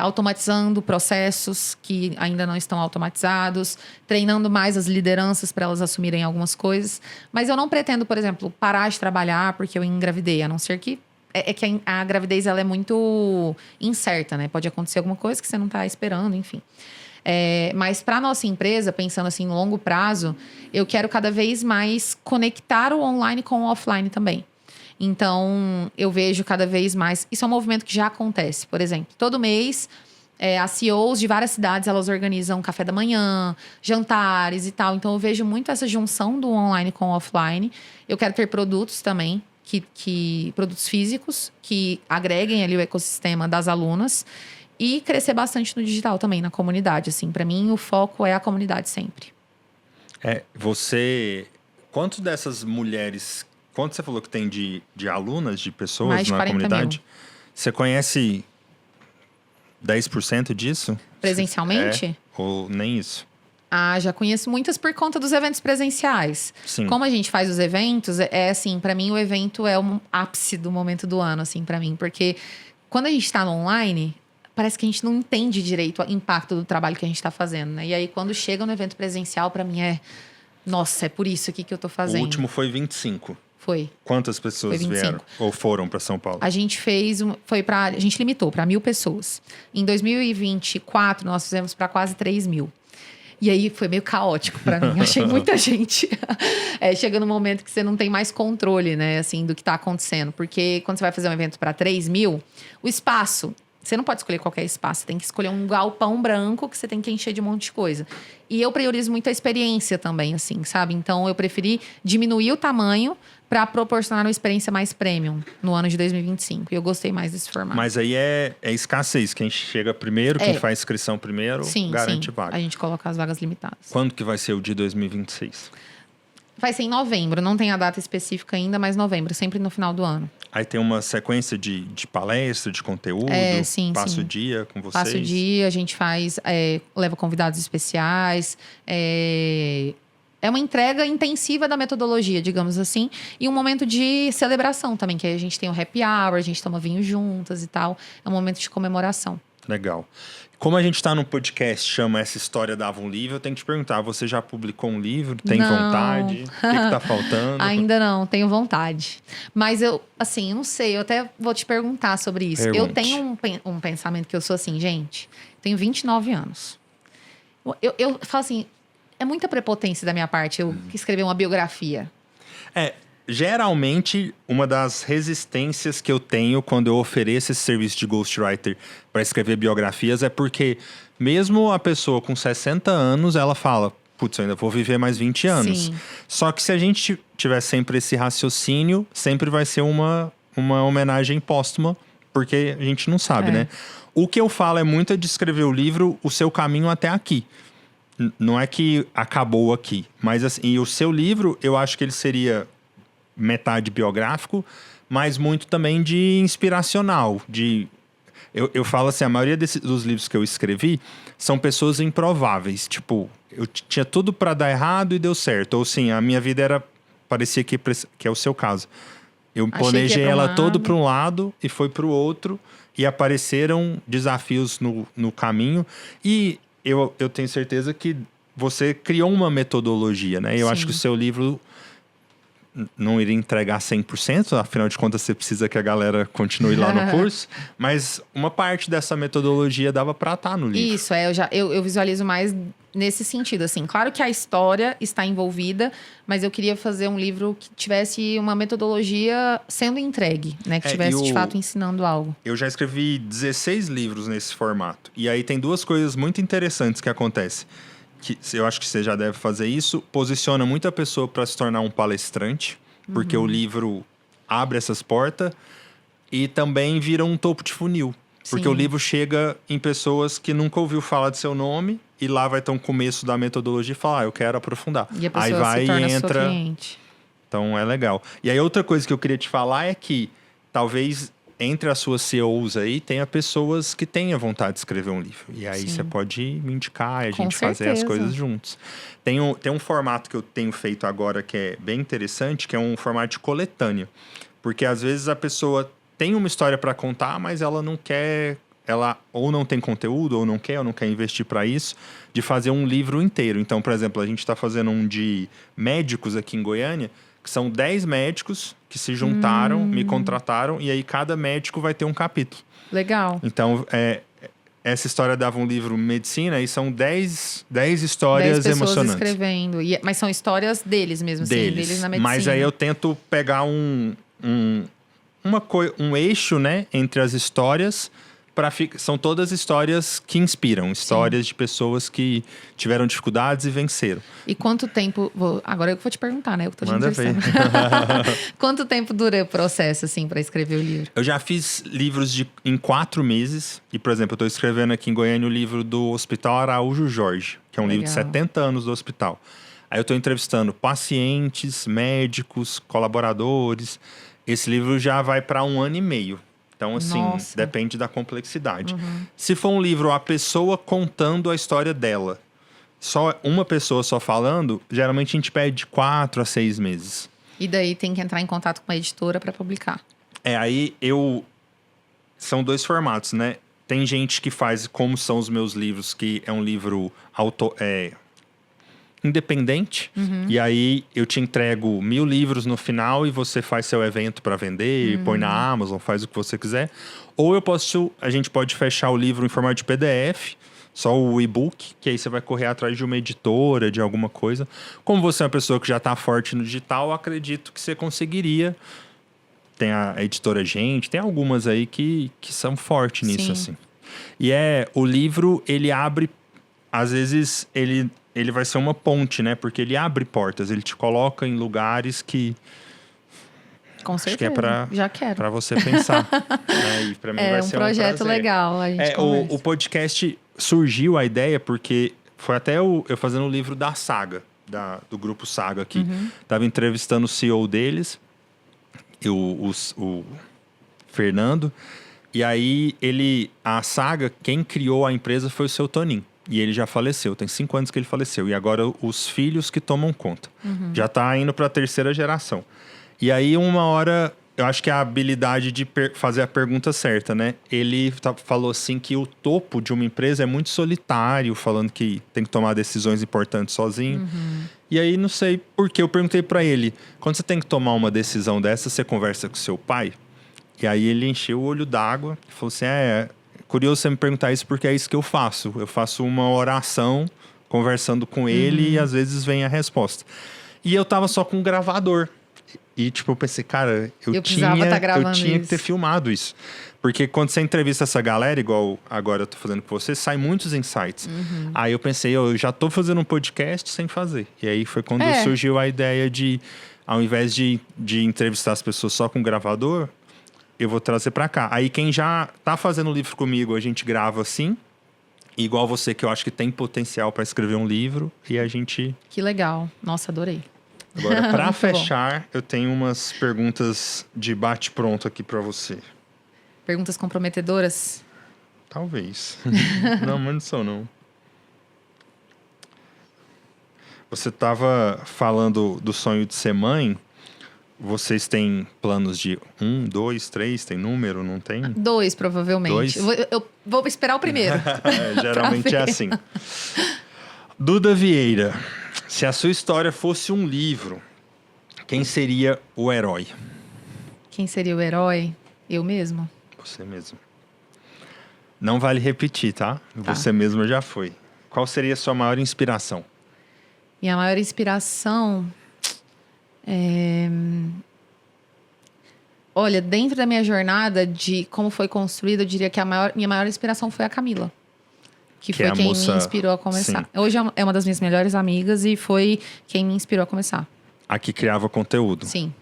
automatizando processos que ainda não estão automatizados, treinando mais as lideranças para elas assumirem algumas coisas. Mas eu não pretendo, por exemplo, parar de trabalhar porque eu engravidei, a não ser que que a gravidez ela é muito incerta, né? Pode acontecer alguma coisa que você não está esperando, enfim. Mas para nossa empresa, pensando assim no longo prazo, eu quero cada vez mais conectar o online com o offline também. Então, eu vejo cada vez mais... Isso é um movimento que já acontece. Por exemplo, todo mês, as CEOs de várias cidades, elas organizam café da manhã, jantares e tal. Então, eu vejo muito essa junção do online com o offline. Eu quero ter produtos também. Produtos físicos que agreguem ali o ecossistema das alunas e crescer bastante no digital também, na comunidade. Assim, para mim, o foco é a comunidade sempre.
Quanto dessas mulheres, quanto você falou que tem de alunas, de pessoas
mais de
na
40
comunidade?
mil.
Você conhece 10% disso?
Presencialmente?
Ou nem isso?
Já conheço muitas por conta dos eventos presenciais.
Sim.
Como a gente faz os eventos, assim, para mim o evento é um ápice do momento do ano, assim, para mim. Porque quando a gente tá no online, parece que a gente não entende direito o impacto do trabalho que a gente tá fazendo, né? E aí, quando chega no evento presencial, para mim nossa, é por isso aqui que eu tô fazendo.
O último foi 25.
Foi.
Quantas pessoas vieram ou foram para São Paulo?
A gente a gente limitou para 1.000 pessoas. Em 2024, nós fizemos para quase 3.000. E aí foi meio caótico para mim. Achei muita gente. Chega num momento que você não tem mais controle, né, assim, do que tá acontecendo. Porque quando você vai fazer um evento para 3.000, o espaço, você não pode escolher qualquer espaço. Você tem que escolher um galpão branco que você tem que encher de um monte de coisa. E eu priorizo muito a experiência também, assim, sabe? Então, eu preferi diminuir o tamanho para proporcionar uma experiência mais premium no ano de 2025. E eu gostei mais desse formato.
Mas aí é escassez. Quem chega primeiro, quem faz inscrição primeiro, garante vaga.
A gente coloca as vagas limitadas.
Quando que vai ser o de 2026?
Vai ser em novembro. Não tem a data específica ainda, mas novembro. Sempre no final do ano.
Aí tem uma sequência de palestra, de conteúdo?
Sim.
Passa o dia com vocês?
Passa o dia, a gente faz... leva convidados especiais. É uma entrega intensiva da metodologia, digamos assim. E um momento de celebração também, que a gente tem o happy hour, a gente toma vinho juntas e tal. É um momento de comemoração.
Legal. Como a gente está num podcast, chama Essa História Dava um Livro, eu tenho que te perguntar, você já publicou um livro? Tem vontade? O que está faltando?
Ainda não, tenho vontade. Mas eu não sei, eu até vou te perguntar sobre isso.
Pergunte.
Eu tenho um pensamento que eu sou assim, gente, tenho 29 anos. Eu falo assim, é muita prepotência da minha parte eu escrever uma biografia.
Geralmente, uma das resistências que eu tenho quando eu ofereço esse serviço de ghostwriter para escrever biografias é porque, mesmo a pessoa com 60 anos, ela fala, putz, eu ainda vou viver mais 20 anos.
Sim.
Só que se a gente tiver sempre esse raciocínio, sempre vai ser uma homenagem póstuma, porque a gente não sabe, né? O que eu falo é muito de escrever o livro, o seu caminho até aqui. Não é que acabou aqui, mas assim, e o seu livro, eu acho que ele seria metade biográfico, mas muito também de inspiracional. Eu falo assim, a maioria dos livros que eu escrevi são pessoas improváveis. Tipo, eu tinha tudo para dar errado e deu certo. Ou sim, a minha vida parecia que é o seu caso. Eu planejei ela todo para um lado e foi para o outro. E apareceram desafios no caminho. E eu tenho certeza que você criou uma metodologia, né? Eu acho que o seu livro não iria entregar 100%, afinal de contas você precisa que a galera continue lá no curso, mas uma parte dessa metodologia dava para estar no livro.
Isso, eu visualizo mais nesse sentido, assim. Claro que a história está envolvida, mas eu queria fazer um livro que tivesse uma metodologia sendo entregue, né? Que estivesse, de fato, ensinando algo.
Eu já escrevi 16 livros nesse formato, e aí tem duas coisas muito interessantes que acontecem. Que eu acho que você já deve fazer isso, posiciona muita pessoa para se tornar um palestrante, porque o livro abre essas portas, e também vira um topo de funil. Porque o livro chega em pessoas que nunca ouviu falar de seu nome, e lá vai ter um começo da metodologia e falar, eu quero aprofundar.
E a pessoa
aí vai
se torna
e entra.
Sua cliente.
Então é legal. E aí outra coisa que eu queria te falar é que talvez entre as suas CEOs aí, tenha pessoas que tenham vontade de escrever um livro. E aí você pode me indicar e a gente fazer as coisas juntos. Tem um formato que eu tenho feito agora que é bem interessante, que é um formato de coletânea. Porque às vezes a pessoa tem uma história para contar, mas ela não quer... Ela ou não tem conteúdo, ou não quer investir para isso, de fazer um livro inteiro. Então, por exemplo, a gente está fazendo um de médicos aqui em Goiânia, que são 10 médicos que se juntaram, me contrataram, e aí cada médico vai ter um capítulo.
Legal.
Então, essa história dava um livro medicina, e são 10 histórias
10 pessoas
emocionantes.
Escrevendo. Mas são histórias deles mesmo, assim, deles na medicina.
Mas aí eu tento pegar um eixo, né, entre as histórias. São todas histórias que inspiram, histórias de pessoas que tiveram dificuldades e venceram.
E quanto tempo... Agora eu vou te perguntar, né? Eu tô te
Manda ver.
Quanto tempo dura o processo, assim, para escrever o livro?
Eu já fiz livros em 4 meses. E, por exemplo, eu tô escrevendo aqui em Goiânia o livro do Hospital Araújo Jorge, que é um livro de 70 anos do hospital. Aí eu tô entrevistando pacientes, médicos, colaboradores. Esse livro já vai para 1 ano e meio. Então, assim, depende da complexidade. Se for um livro, a pessoa contando a história dela, só uma pessoa só falando, geralmente a gente pede de 4 a 6 meses.
E daí tem que entrar em contato com a editora para publicar.
Aí são 2 formatos, né? Tem gente que faz como são os meus livros, que é um livro independente. E aí eu te entrego 1000 livros no final e você faz seu evento para vender, põe na Amazon, faz o que você quiser. Ou a gente pode fechar o livro em formato de PDF, só o e-book, que aí você vai correr atrás de uma editora, de alguma coisa. Como você é uma pessoa que já está forte no digital, eu acredito que você conseguiria. Tem a editora Gente, tem algumas aí que são fortes nisso,
Sim.
assim. E o livro, ele abre... Às vezes, ele vai ser uma ponte, né? Porque ele abre portas, ele te coloca em lugares que...
Com certeza.
Acho que é
Já quero.
pra você pensar. Né? E pra mim vai
Um
ser
projeto
prazer.
legal. A gente
O podcast surgiu a ideia porque foi até eu fazendo o livro da Saga, do grupo Saga aqui. Tava entrevistando o CEO deles, o Fernando. E aí a Saga, quem criou a empresa foi o seu Toninho. E ele já faleceu, tem 5 anos que ele faleceu. E agora os filhos que tomam conta. Já tá indo pra 3ª geração. E aí, uma hora, eu acho que é a habilidade de fazer a pergunta certa, né? Ele falou assim que o topo de uma empresa é muito solitário, falando que tem que tomar decisões importantes sozinho. E aí, não sei porque eu perguntei pra ele, quando você tem que tomar uma decisão dessa, você conversa com seu pai? E aí ele encheu o olho d'água e falou assim, curioso você me perguntar isso porque é isso que eu faço. Eu faço uma oração conversando com ele e às vezes vem a resposta. E eu tava só com um gravador. E, tipo, eu pensei, cara, eu tinha que ter filmado isso. Porque quando você entrevista essa galera, igual agora eu tô fazendo com você, sai muitos insights. Aí eu pensei, eu já tô fazendo um podcast sem fazer. E aí foi quando surgiu a ideia de, ao invés de entrevistar as pessoas só com gravador, eu vou trazer pra cá. Aí quem já tá fazendo livro comigo, a gente grava assim. Igual você, que eu acho que tem potencial pra escrever um livro. E a gente...
Que legal. Nossa, adorei.
Agora, pra fechar, eu tenho umas perguntas de bate-pronto aqui pra você.
Perguntas comprometedoras?
Talvez. Não, mas não são, não. Você tava falando do sonho de ser mãe. Vocês têm planos de 1, 2, 3? Tem número? Não tem?
2, provavelmente.
2?
Eu vou esperar o primeiro.
Geralmente é assim. Duda Vieira. Se a sua história fosse um livro, quem seria o herói?
Quem seria o herói? Eu mesmo?
Você mesmo. Não vale repetir, tá? Você mesma já foi. Qual seria a sua maior inspiração?
Minha maior inspiração Olha, dentro da minha jornada de como foi construída, eu diria que minha maior inspiração foi a Camila. Que foi quem me inspirou a começar. Sim. Hoje é uma das minhas melhores amigas e foi quem me inspirou a começar.
A que criava conteúdo.
Sim.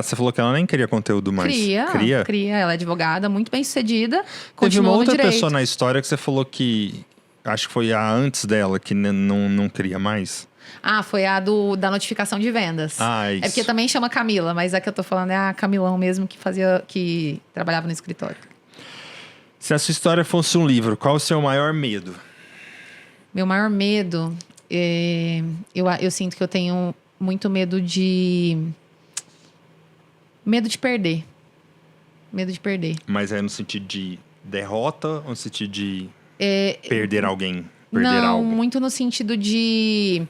Você falou que ela nem queria conteúdo mais.
Cria. Ela é advogada, muito bem sucedida.
Teve uma outra pessoa na história que você falou que, acho que foi a antes dela, que não cria mais.
Foi a da notificação de vendas.
Isso.
É porque também chama Camila, mas a que eu tô falando é a Camilão mesmo, que trabalhava no escritório.
Se a sua história fosse um livro, qual o seu maior medo?
Meu maior medo, eu sinto que eu tenho muito medo de perder. Medo de perder.
Mas é no sentido de derrota ou no sentido de perder alguém? Perder
não,
algo?
Muito no sentido de...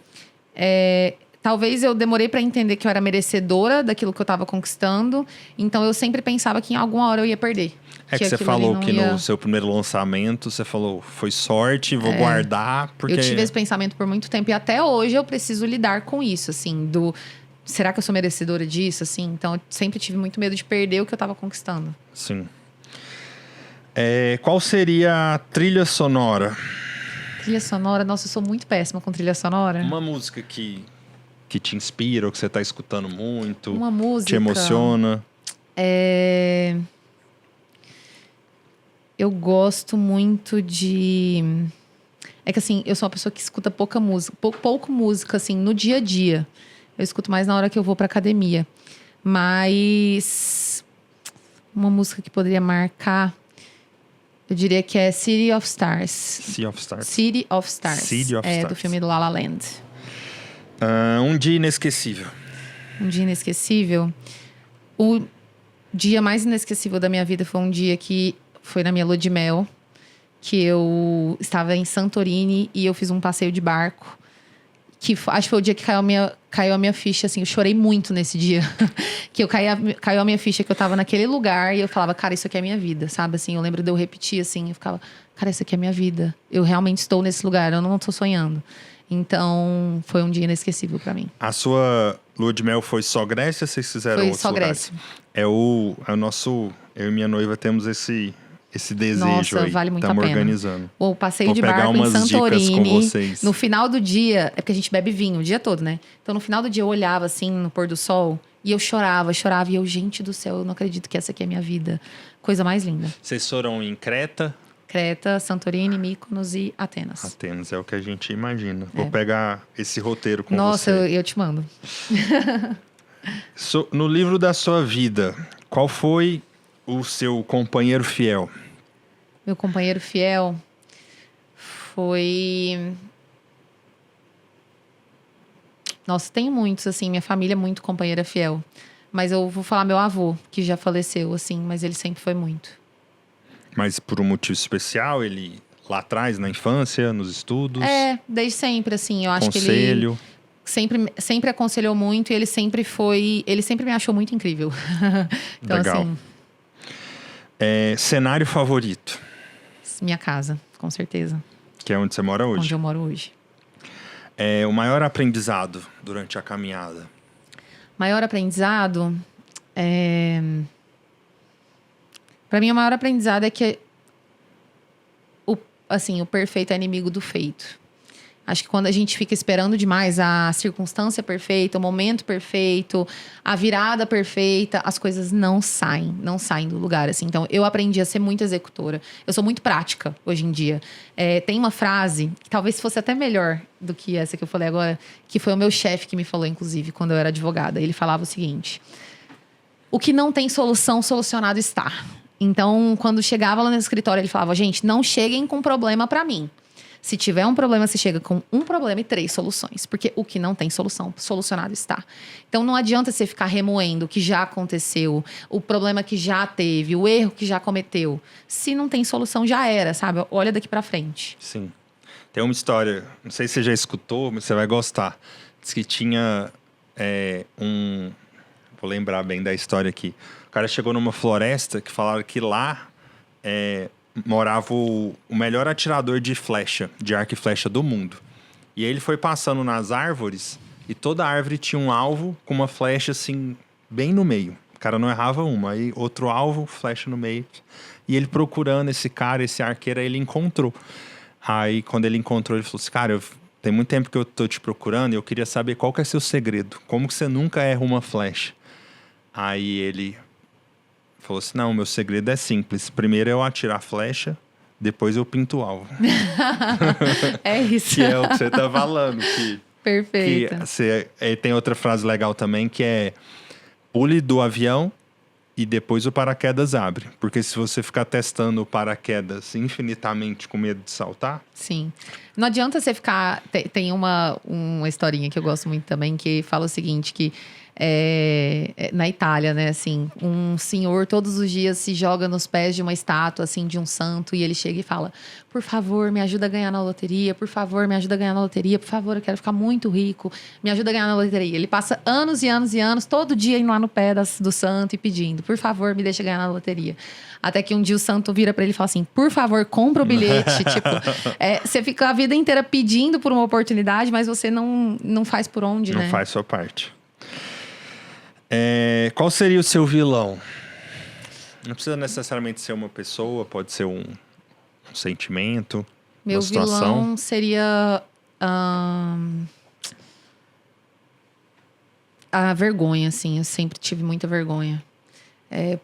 talvez eu demorei para entender que eu era merecedora daquilo que eu estava conquistando. Então, eu sempre pensava que em alguma hora eu ia perder.
Que você falou que no seu primeiro lançamento, você falou, foi sorte, vou guardar, porque...
Eu tive esse pensamento por muito tempo e até hoje eu preciso lidar com isso, assim, será que eu sou merecedora disso, assim? Então, eu sempre tive muito medo de perder o que eu estava conquistando.
Sim. Qual seria a trilha sonora?
Trilha sonora? Nossa, eu sou muito péssima com trilha sonora.
Uma música que te inspira, ou que você está escutando muito.
Uma música...
Te emociona.
Eu gosto muito de... É que assim, eu sou uma pessoa que escuta pouca música, pouco música, assim, no dia a dia. Eu escuto mais na hora que eu vou pra academia. Mas uma música que poderia marcar... Eu diria que é City of Stars.
Sea of Stars.
City of Stars.
City of
é
Stars.
do filme do La La Land.
Um dia inesquecível.
Um dia inesquecível. O dia mais inesquecível da minha vida foi um dia que foi na minha lua de mel, que eu estava em Santorini e eu fiz um passeio de barco. Acho que foi o dia que caiu a minha ficha, assim. Eu chorei muito nesse dia. Que caiu a minha ficha, que eu tava naquele lugar e eu falava, cara, isso aqui é a minha vida, sabe? Assim, eu lembro de eu repetir, assim, eu ficava, cara, isso aqui é a minha vida. Eu realmente estou nesse lugar, eu não tô sonhando. Então, foi um dia inesquecível pra mim.
A sua lua de mel foi só Grécia ou vocês fizeram
Foi
outros
só
lugares?
Grécia.
É o nosso... Eu e minha noiva temos esse desejo.
Nossa,
aí.
vale muito a
Estamos
pena.
organizando.
O passeio
Vou
de
pegar
barco em
umas dicas com
Santorini.
vocês.
No final do dia, é porque a gente bebe vinho o dia todo, né? Então, no final do dia, eu olhava assim no pôr do sol e eu chorava. E eu, gente do céu, eu não acredito que essa aqui é a minha vida. Coisa mais linda.
Vocês foram em Creta?
Creta, Santorini, Mykonos e Atenas.
Atenas, é o que a gente imagina. Vou pegar esse roteiro com
Nossa,
você.
eu te mando.
No livro da sua vida, qual foi o seu companheiro fiel?
Meu companheiro fiel foi... Nossa, tem muitos, assim. Minha família é muito companheira fiel. Mas eu vou falar meu avô, que já faleceu, assim. Mas ele sempre foi muito.
Mas por um motivo especial, ele lá atrás, na infância, nos estudos?
Desde sempre, assim. Eu acho
Conselho.
que ele sempre aconselhou muito e ele sempre me achou muito incrível. Então,
Legal.
assim,
Cenário favorito?
minha casa, com certeza.
Que é onde você mora hoje.
Onde eu moro hoje.
O maior aprendizado durante a caminhada?
Maior aprendizado Para mim, o maior aprendizado é que o perfeito é inimigo do feito. Acho que quando a gente fica esperando demais a circunstância perfeita, o momento perfeito, a virada perfeita, as coisas não saem do lugar, assim. Então, eu aprendi a ser muito executora. Eu sou muito prática hoje em dia. Tem uma frase, que talvez fosse até melhor do que essa que eu falei agora, que foi o meu chefe que me falou, inclusive, quando eu era advogada. Ele falava o seguinte: o que não tem solução, solucionado está. Então, quando chegava lá no escritório, ele falava, gente, não cheguem com problema pra mim. Se tiver um problema, você chega com um problema e 3 soluções. Porque o que não tem solução, solucionado está. Então, não adianta você ficar remoendo o que já aconteceu, o problema que já teve, o erro que já cometeu. Se não tem solução, já era, sabe? Olha daqui pra frente.
Sim. Tem uma história, não sei se você já escutou, mas você vai gostar. Diz que tinha Vou lembrar bem da história aqui. O cara chegou numa floresta que falaram que lá morava o melhor atirador de flecha, de arco e flecha do mundo. E aí ele foi passando nas árvores e toda árvore tinha um alvo com uma flecha assim, bem no meio. O cara não errava uma. Aí outro alvo, flecha no meio. E ele procurando esse cara, esse arqueiro, aí ele encontrou. Aí quando ele encontrou, ele falou assim, cara, tem muito tempo que eu tô te procurando e eu queria saber qual que é seu segredo. Como que você nunca erra uma flecha? Aí ele falou assim, não, meu segredo é simples. Primeiro eu atirar a flecha, depois eu pinto o alvo.
É isso.
Que é o que você tá falando.
Perfeito.
Tem outra frase legal também, que é pule do avião e depois o paraquedas abre. Porque se você ficar testando o paraquedas infinitamente com medo de saltar...
Sim. Não adianta você ficar... Tem uma historinha que eu gosto muito também, que fala o seguinte, que na Itália, né, assim, um senhor todos os dias se joga nos pés de uma estátua, assim, de um santo, e ele chega e fala, por favor, me ajuda a ganhar na loteria, por favor, me ajuda a ganhar na loteria, por favor, eu quero ficar muito rico, me ajuda a ganhar na loteria. Ele passa anos e anos e anos, todo dia indo lá no pé do santo e pedindo, por favor, me deixa ganhar na loteria. Até que um dia o santo vira pra ele e fala assim, por favor, compra o bilhete. Tipo, você fica a vida inteira pedindo por uma oportunidade, mas você não faz por onde, né?
Não faz sua parte. Qual seria o seu vilão? Não precisa necessariamente ser uma pessoa, pode ser um sentimento,
Meu
uma situação.
vilão seria a vergonha, assim. Eu sempre tive muita vergonha.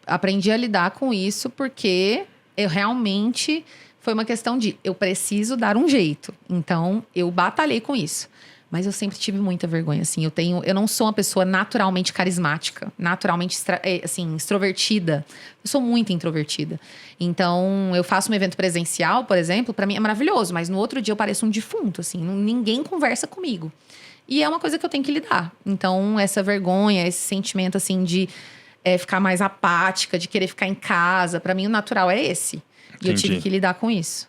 Aprendi a lidar com isso porque eu realmente... Foi uma questão de eu preciso dar um jeito. Então, eu batalhei com isso. Mas eu sempre tive muita vergonha, assim. Eu não sou uma pessoa naturalmente carismática, naturalmente, assim, extrovertida. Eu sou muito introvertida. Então, eu faço um evento presencial, por exemplo, pra mim é maravilhoso. Mas no outro dia eu pareço um defunto, assim. Ninguém conversa comigo. E é uma coisa que eu tenho que lidar. Então, essa vergonha, esse sentimento, assim, de ficar mais apática, de querer ficar em casa. Pra mim, o natural é esse. E eu tive que lidar com isso.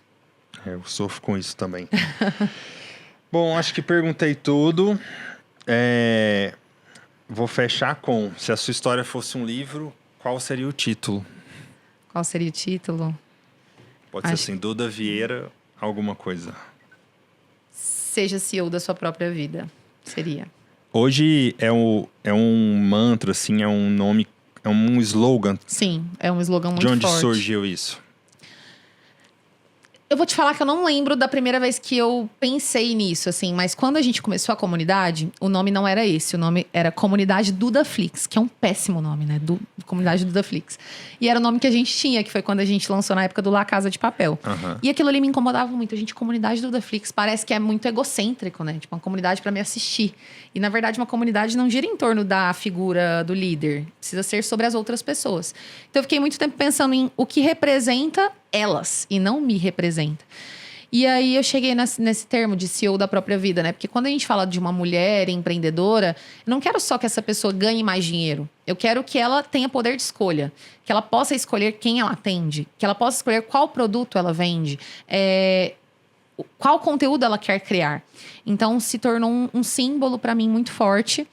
Eu sofro com isso também. Bom, acho que perguntei tudo. Vou fechar com... Se a sua história fosse um livro, qual seria o título?
Qual seria o título?
Pode ser assim, Duda Vieira, alguma coisa.
Seja CEO da sua própria vida. Seria.
Hoje é um mantra, assim, é um nome, é um slogan.
Sim, é um slogan muito forte.
De onde surgiu isso?
Eu vou te falar que eu não lembro da primeira vez que eu pensei nisso, assim. Mas quando a gente começou a comunidade, o nome não era esse. O nome era Comunidade Dudaflix, que é um péssimo nome, né? Comunidade Dudaflix. E era o nome que a gente tinha, que foi quando a gente lançou na época do La Casa de Papel.
Uhum.
E aquilo ali me incomodava muito. A gente, Comunidade Dudaflix, parece que é muito egocêntrico, né? Tipo, uma comunidade pra me assistir. E, na verdade, uma comunidade não gira em torno da figura do líder. Precisa ser sobre as outras pessoas. Então, eu fiquei muito tempo pensando em o que representa elas e não me representa. E aí eu cheguei nesse termo de CEO da própria vida, né? Porque quando a gente fala de uma mulher empreendedora, eu não quero só que essa pessoa ganhe mais dinheiro. Eu quero que ela tenha poder de escolha. Que ela possa escolher quem ela atende. Que ela possa escolher qual produto ela vende. Qual conteúdo ela quer criar. Então, se tornou um símbolo para mim muito forte.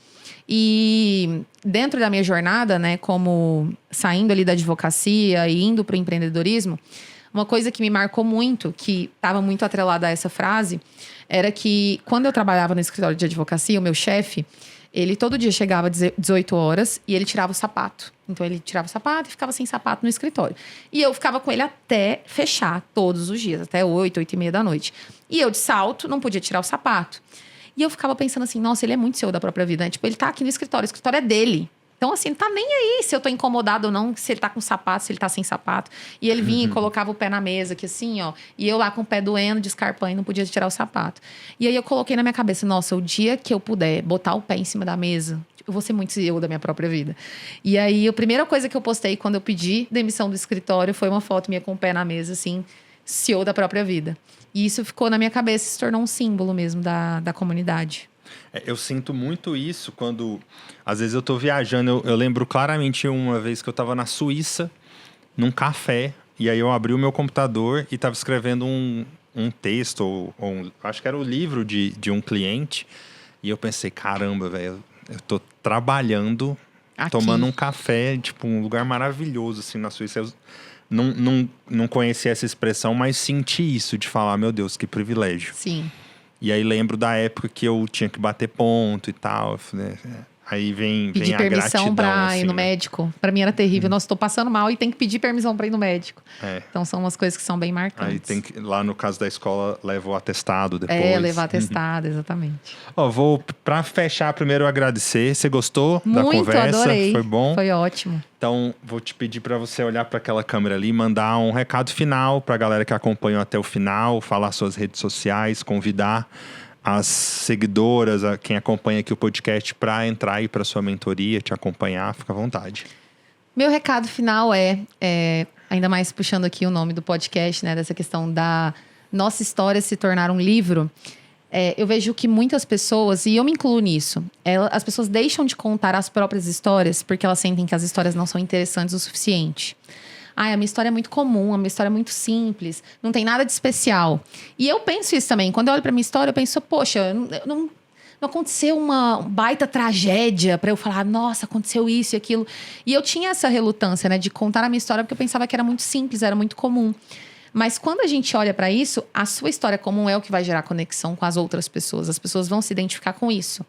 E dentro da minha jornada, né, como saindo ali da advocacia e indo para o empreendedorismo, uma coisa que me marcou muito, que estava muito atrelada a essa frase, era que quando eu trabalhava no escritório de advocacia, o meu chefe, ele todo dia chegava às 18 horas e ele tirava o sapato. Então, ele tirava o sapato e ficava sem sapato no escritório. E eu ficava com ele até fechar todos os dias, até 8h30 da noite. E eu, de salto, não podia tirar o sapato. E eu ficava pensando assim, nossa, ele é muito CEO da própria vida, né? Tipo, ele tá aqui no escritório, o escritório é dele. Então, assim, não tá nem aí se eu tô incomodado ou não, se ele tá com sapato, se ele tá sem sapato. E ele vinha e colocava o pé na mesa, que assim, ó. E eu lá com o pé doendo, de escarpão, e não podia tirar o sapato. E aí eu coloquei na minha cabeça, nossa, o dia que eu puder botar o pé em cima da mesa, eu vou ser muito CEO da minha própria vida. E aí, a primeira coisa que eu postei quando eu pedi demissão do escritório foi uma foto minha com o pé na mesa, assim, CEO da própria vida. E isso ficou na minha cabeça e se tornou um símbolo mesmo da comunidade.
Eu sinto muito isso quando... Às vezes eu tô viajando. Eu lembro claramente uma vez que eu tava na Suíça, num café. E aí eu abri o meu computador e tava escrevendo um texto. Acho que era o livro de um cliente. E eu pensei, caramba, velho. Eu tô trabalhando, aqui, tomando um café. Tipo, um lugar maravilhoso, assim, na Suíça. Eu não conhecia essa expressão, mas senti isso. De falar, meu Deus, que privilégio.
Sim.
E aí lembro da época que eu tinha que bater ponto e tal. Né? Aí vem a gratidão. Pedir
permissão pra
assim,
ir no médico. Pra mim era terrível. Nossa, tô passando mal e tem que pedir permissão pra ir no médico. Então são umas coisas que são bem marcantes.
Aí tem que, lá no caso da escola, leva o atestado depois.
Levar atestado, exatamente.
Vou, pra fechar, primeiro agradecer. Você gostou da conversa?
Adorei.
Foi bom?
Foi ótimo.
Então, vou te pedir para você olhar para aquela câmera ali e mandar um recado final para a galera que acompanhou até o final, falar suas redes sociais, convidar as seguidoras, quem acompanha aqui o podcast, para entrar aí para sua mentoria, te acompanhar. Fica à vontade.
Meu recado final ainda mais puxando aqui o nome do podcast, né, dessa questão da nossa história se tornar um livro. Eu vejo que muitas pessoas, e eu me incluo nisso, as pessoas deixam de contar as próprias histórias porque elas sentem que as histórias não são interessantes o suficiente. A minha história é muito comum, a minha história é muito simples, não tem nada de especial. E eu penso isso também. Quando eu olho pra minha história, eu penso, poxa, não aconteceu uma baita tragédia pra eu falar, nossa, aconteceu isso e aquilo. E eu tinha essa relutância, né, de contar a minha história porque eu pensava que era muito simples, era muito comum. Mas quando a gente olha para isso, a sua história comum é o que vai gerar conexão com as outras pessoas. As pessoas vão se identificar com isso.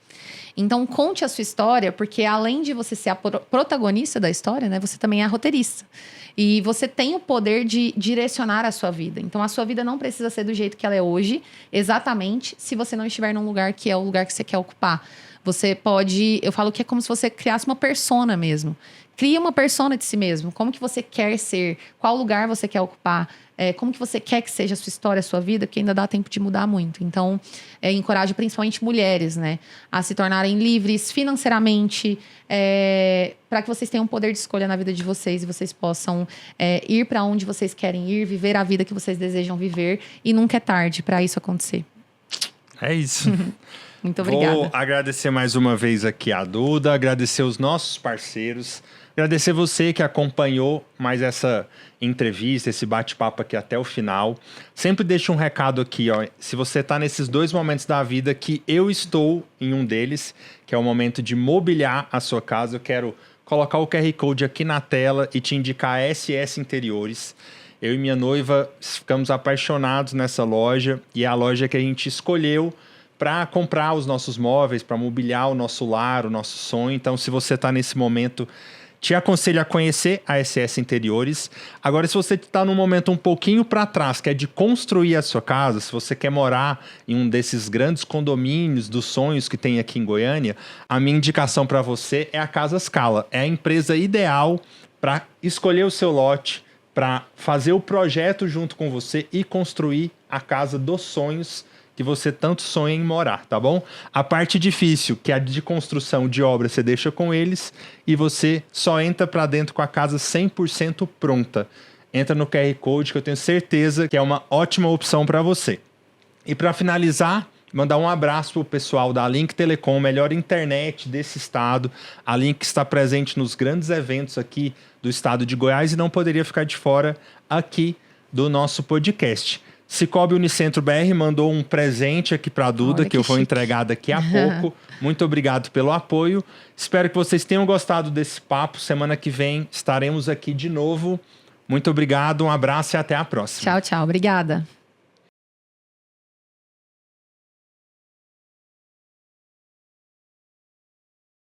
Então, conte a sua história, porque além de você ser a protagonista da história, né, você também é a roteirista. E você tem o poder de direcionar a sua vida. Então, a sua vida não precisa ser do jeito que ela é hoje, exatamente se você não estiver num lugar que é o lugar que você quer ocupar. Você pode... Eu falo que é como se você criasse uma persona mesmo. Cria uma persona de si mesmo. Como que você quer ser? Qual lugar você quer ocupar? Como que você quer que seja a sua história, a sua vida? Que ainda dá tempo de mudar muito. Então, encorajo principalmente mulheres, né? A se tornarem livres financeiramente, para que vocês tenham poder de escolha na vida de vocês e vocês possam ir para onde vocês querem ir, viver a vida que vocês desejam viver. E nunca é tarde para isso acontecer.
É isso.
Muito obrigada.
Vou agradecer mais uma vez aqui a Duda, agradecer os nossos parceiros, agradecer você que acompanhou mais essa entrevista, esse bate-papo aqui até o final. Sempre deixo um recado aqui, ó. Se você está nesses 2 momentos da vida que eu estou em um deles, que é o momento de mobiliar a sua casa, eu quero colocar o QR Code aqui na tela e te indicar a SS Interiores. Eu e minha noiva ficamos apaixonados nessa loja e é a loja que a gente escolheu para comprar os nossos móveis, para mobiliar o nosso lar, o nosso sonho. Então, se você está nesse momento, te aconselho a conhecer a SS Interiores. Agora, se você está num momento um pouquinho para trás, que é de construir a sua casa, se você quer morar em um desses grandes condomínios dos sonhos que tem aqui em Goiânia, a minha indicação para você é a Casa Scala. É a empresa ideal para escolher o seu lote, para fazer o projeto junto com você e construir a casa dos sonhos que você tanto sonha em morar, tá bom? A parte difícil, que é a de construção de obra, você deixa com eles e você só entra para dentro com a casa 100% pronta. Entra no QR Code, que eu tenho certeza que é uma ótima opção para você. E para finalizar, mandar um abraço pro pessoal da Link Telecom, melhor internet desse estado. A Link está presente nos grandes eventos aqui do estado de Goiás e não poderia ficar de fora aqui do nosso podcast. Cicobi Unicentro BR mandou um presente aqui para a Duda, que eu vou entregar daqui a pouco. Muito obrigado pelo apoio. Espero que vocês tenham gostado desse papo. Semana que vem estaremos aqui de novo. Muito obrigado, um abraço e até a próxima.
Tchau, tchau. Obrigada.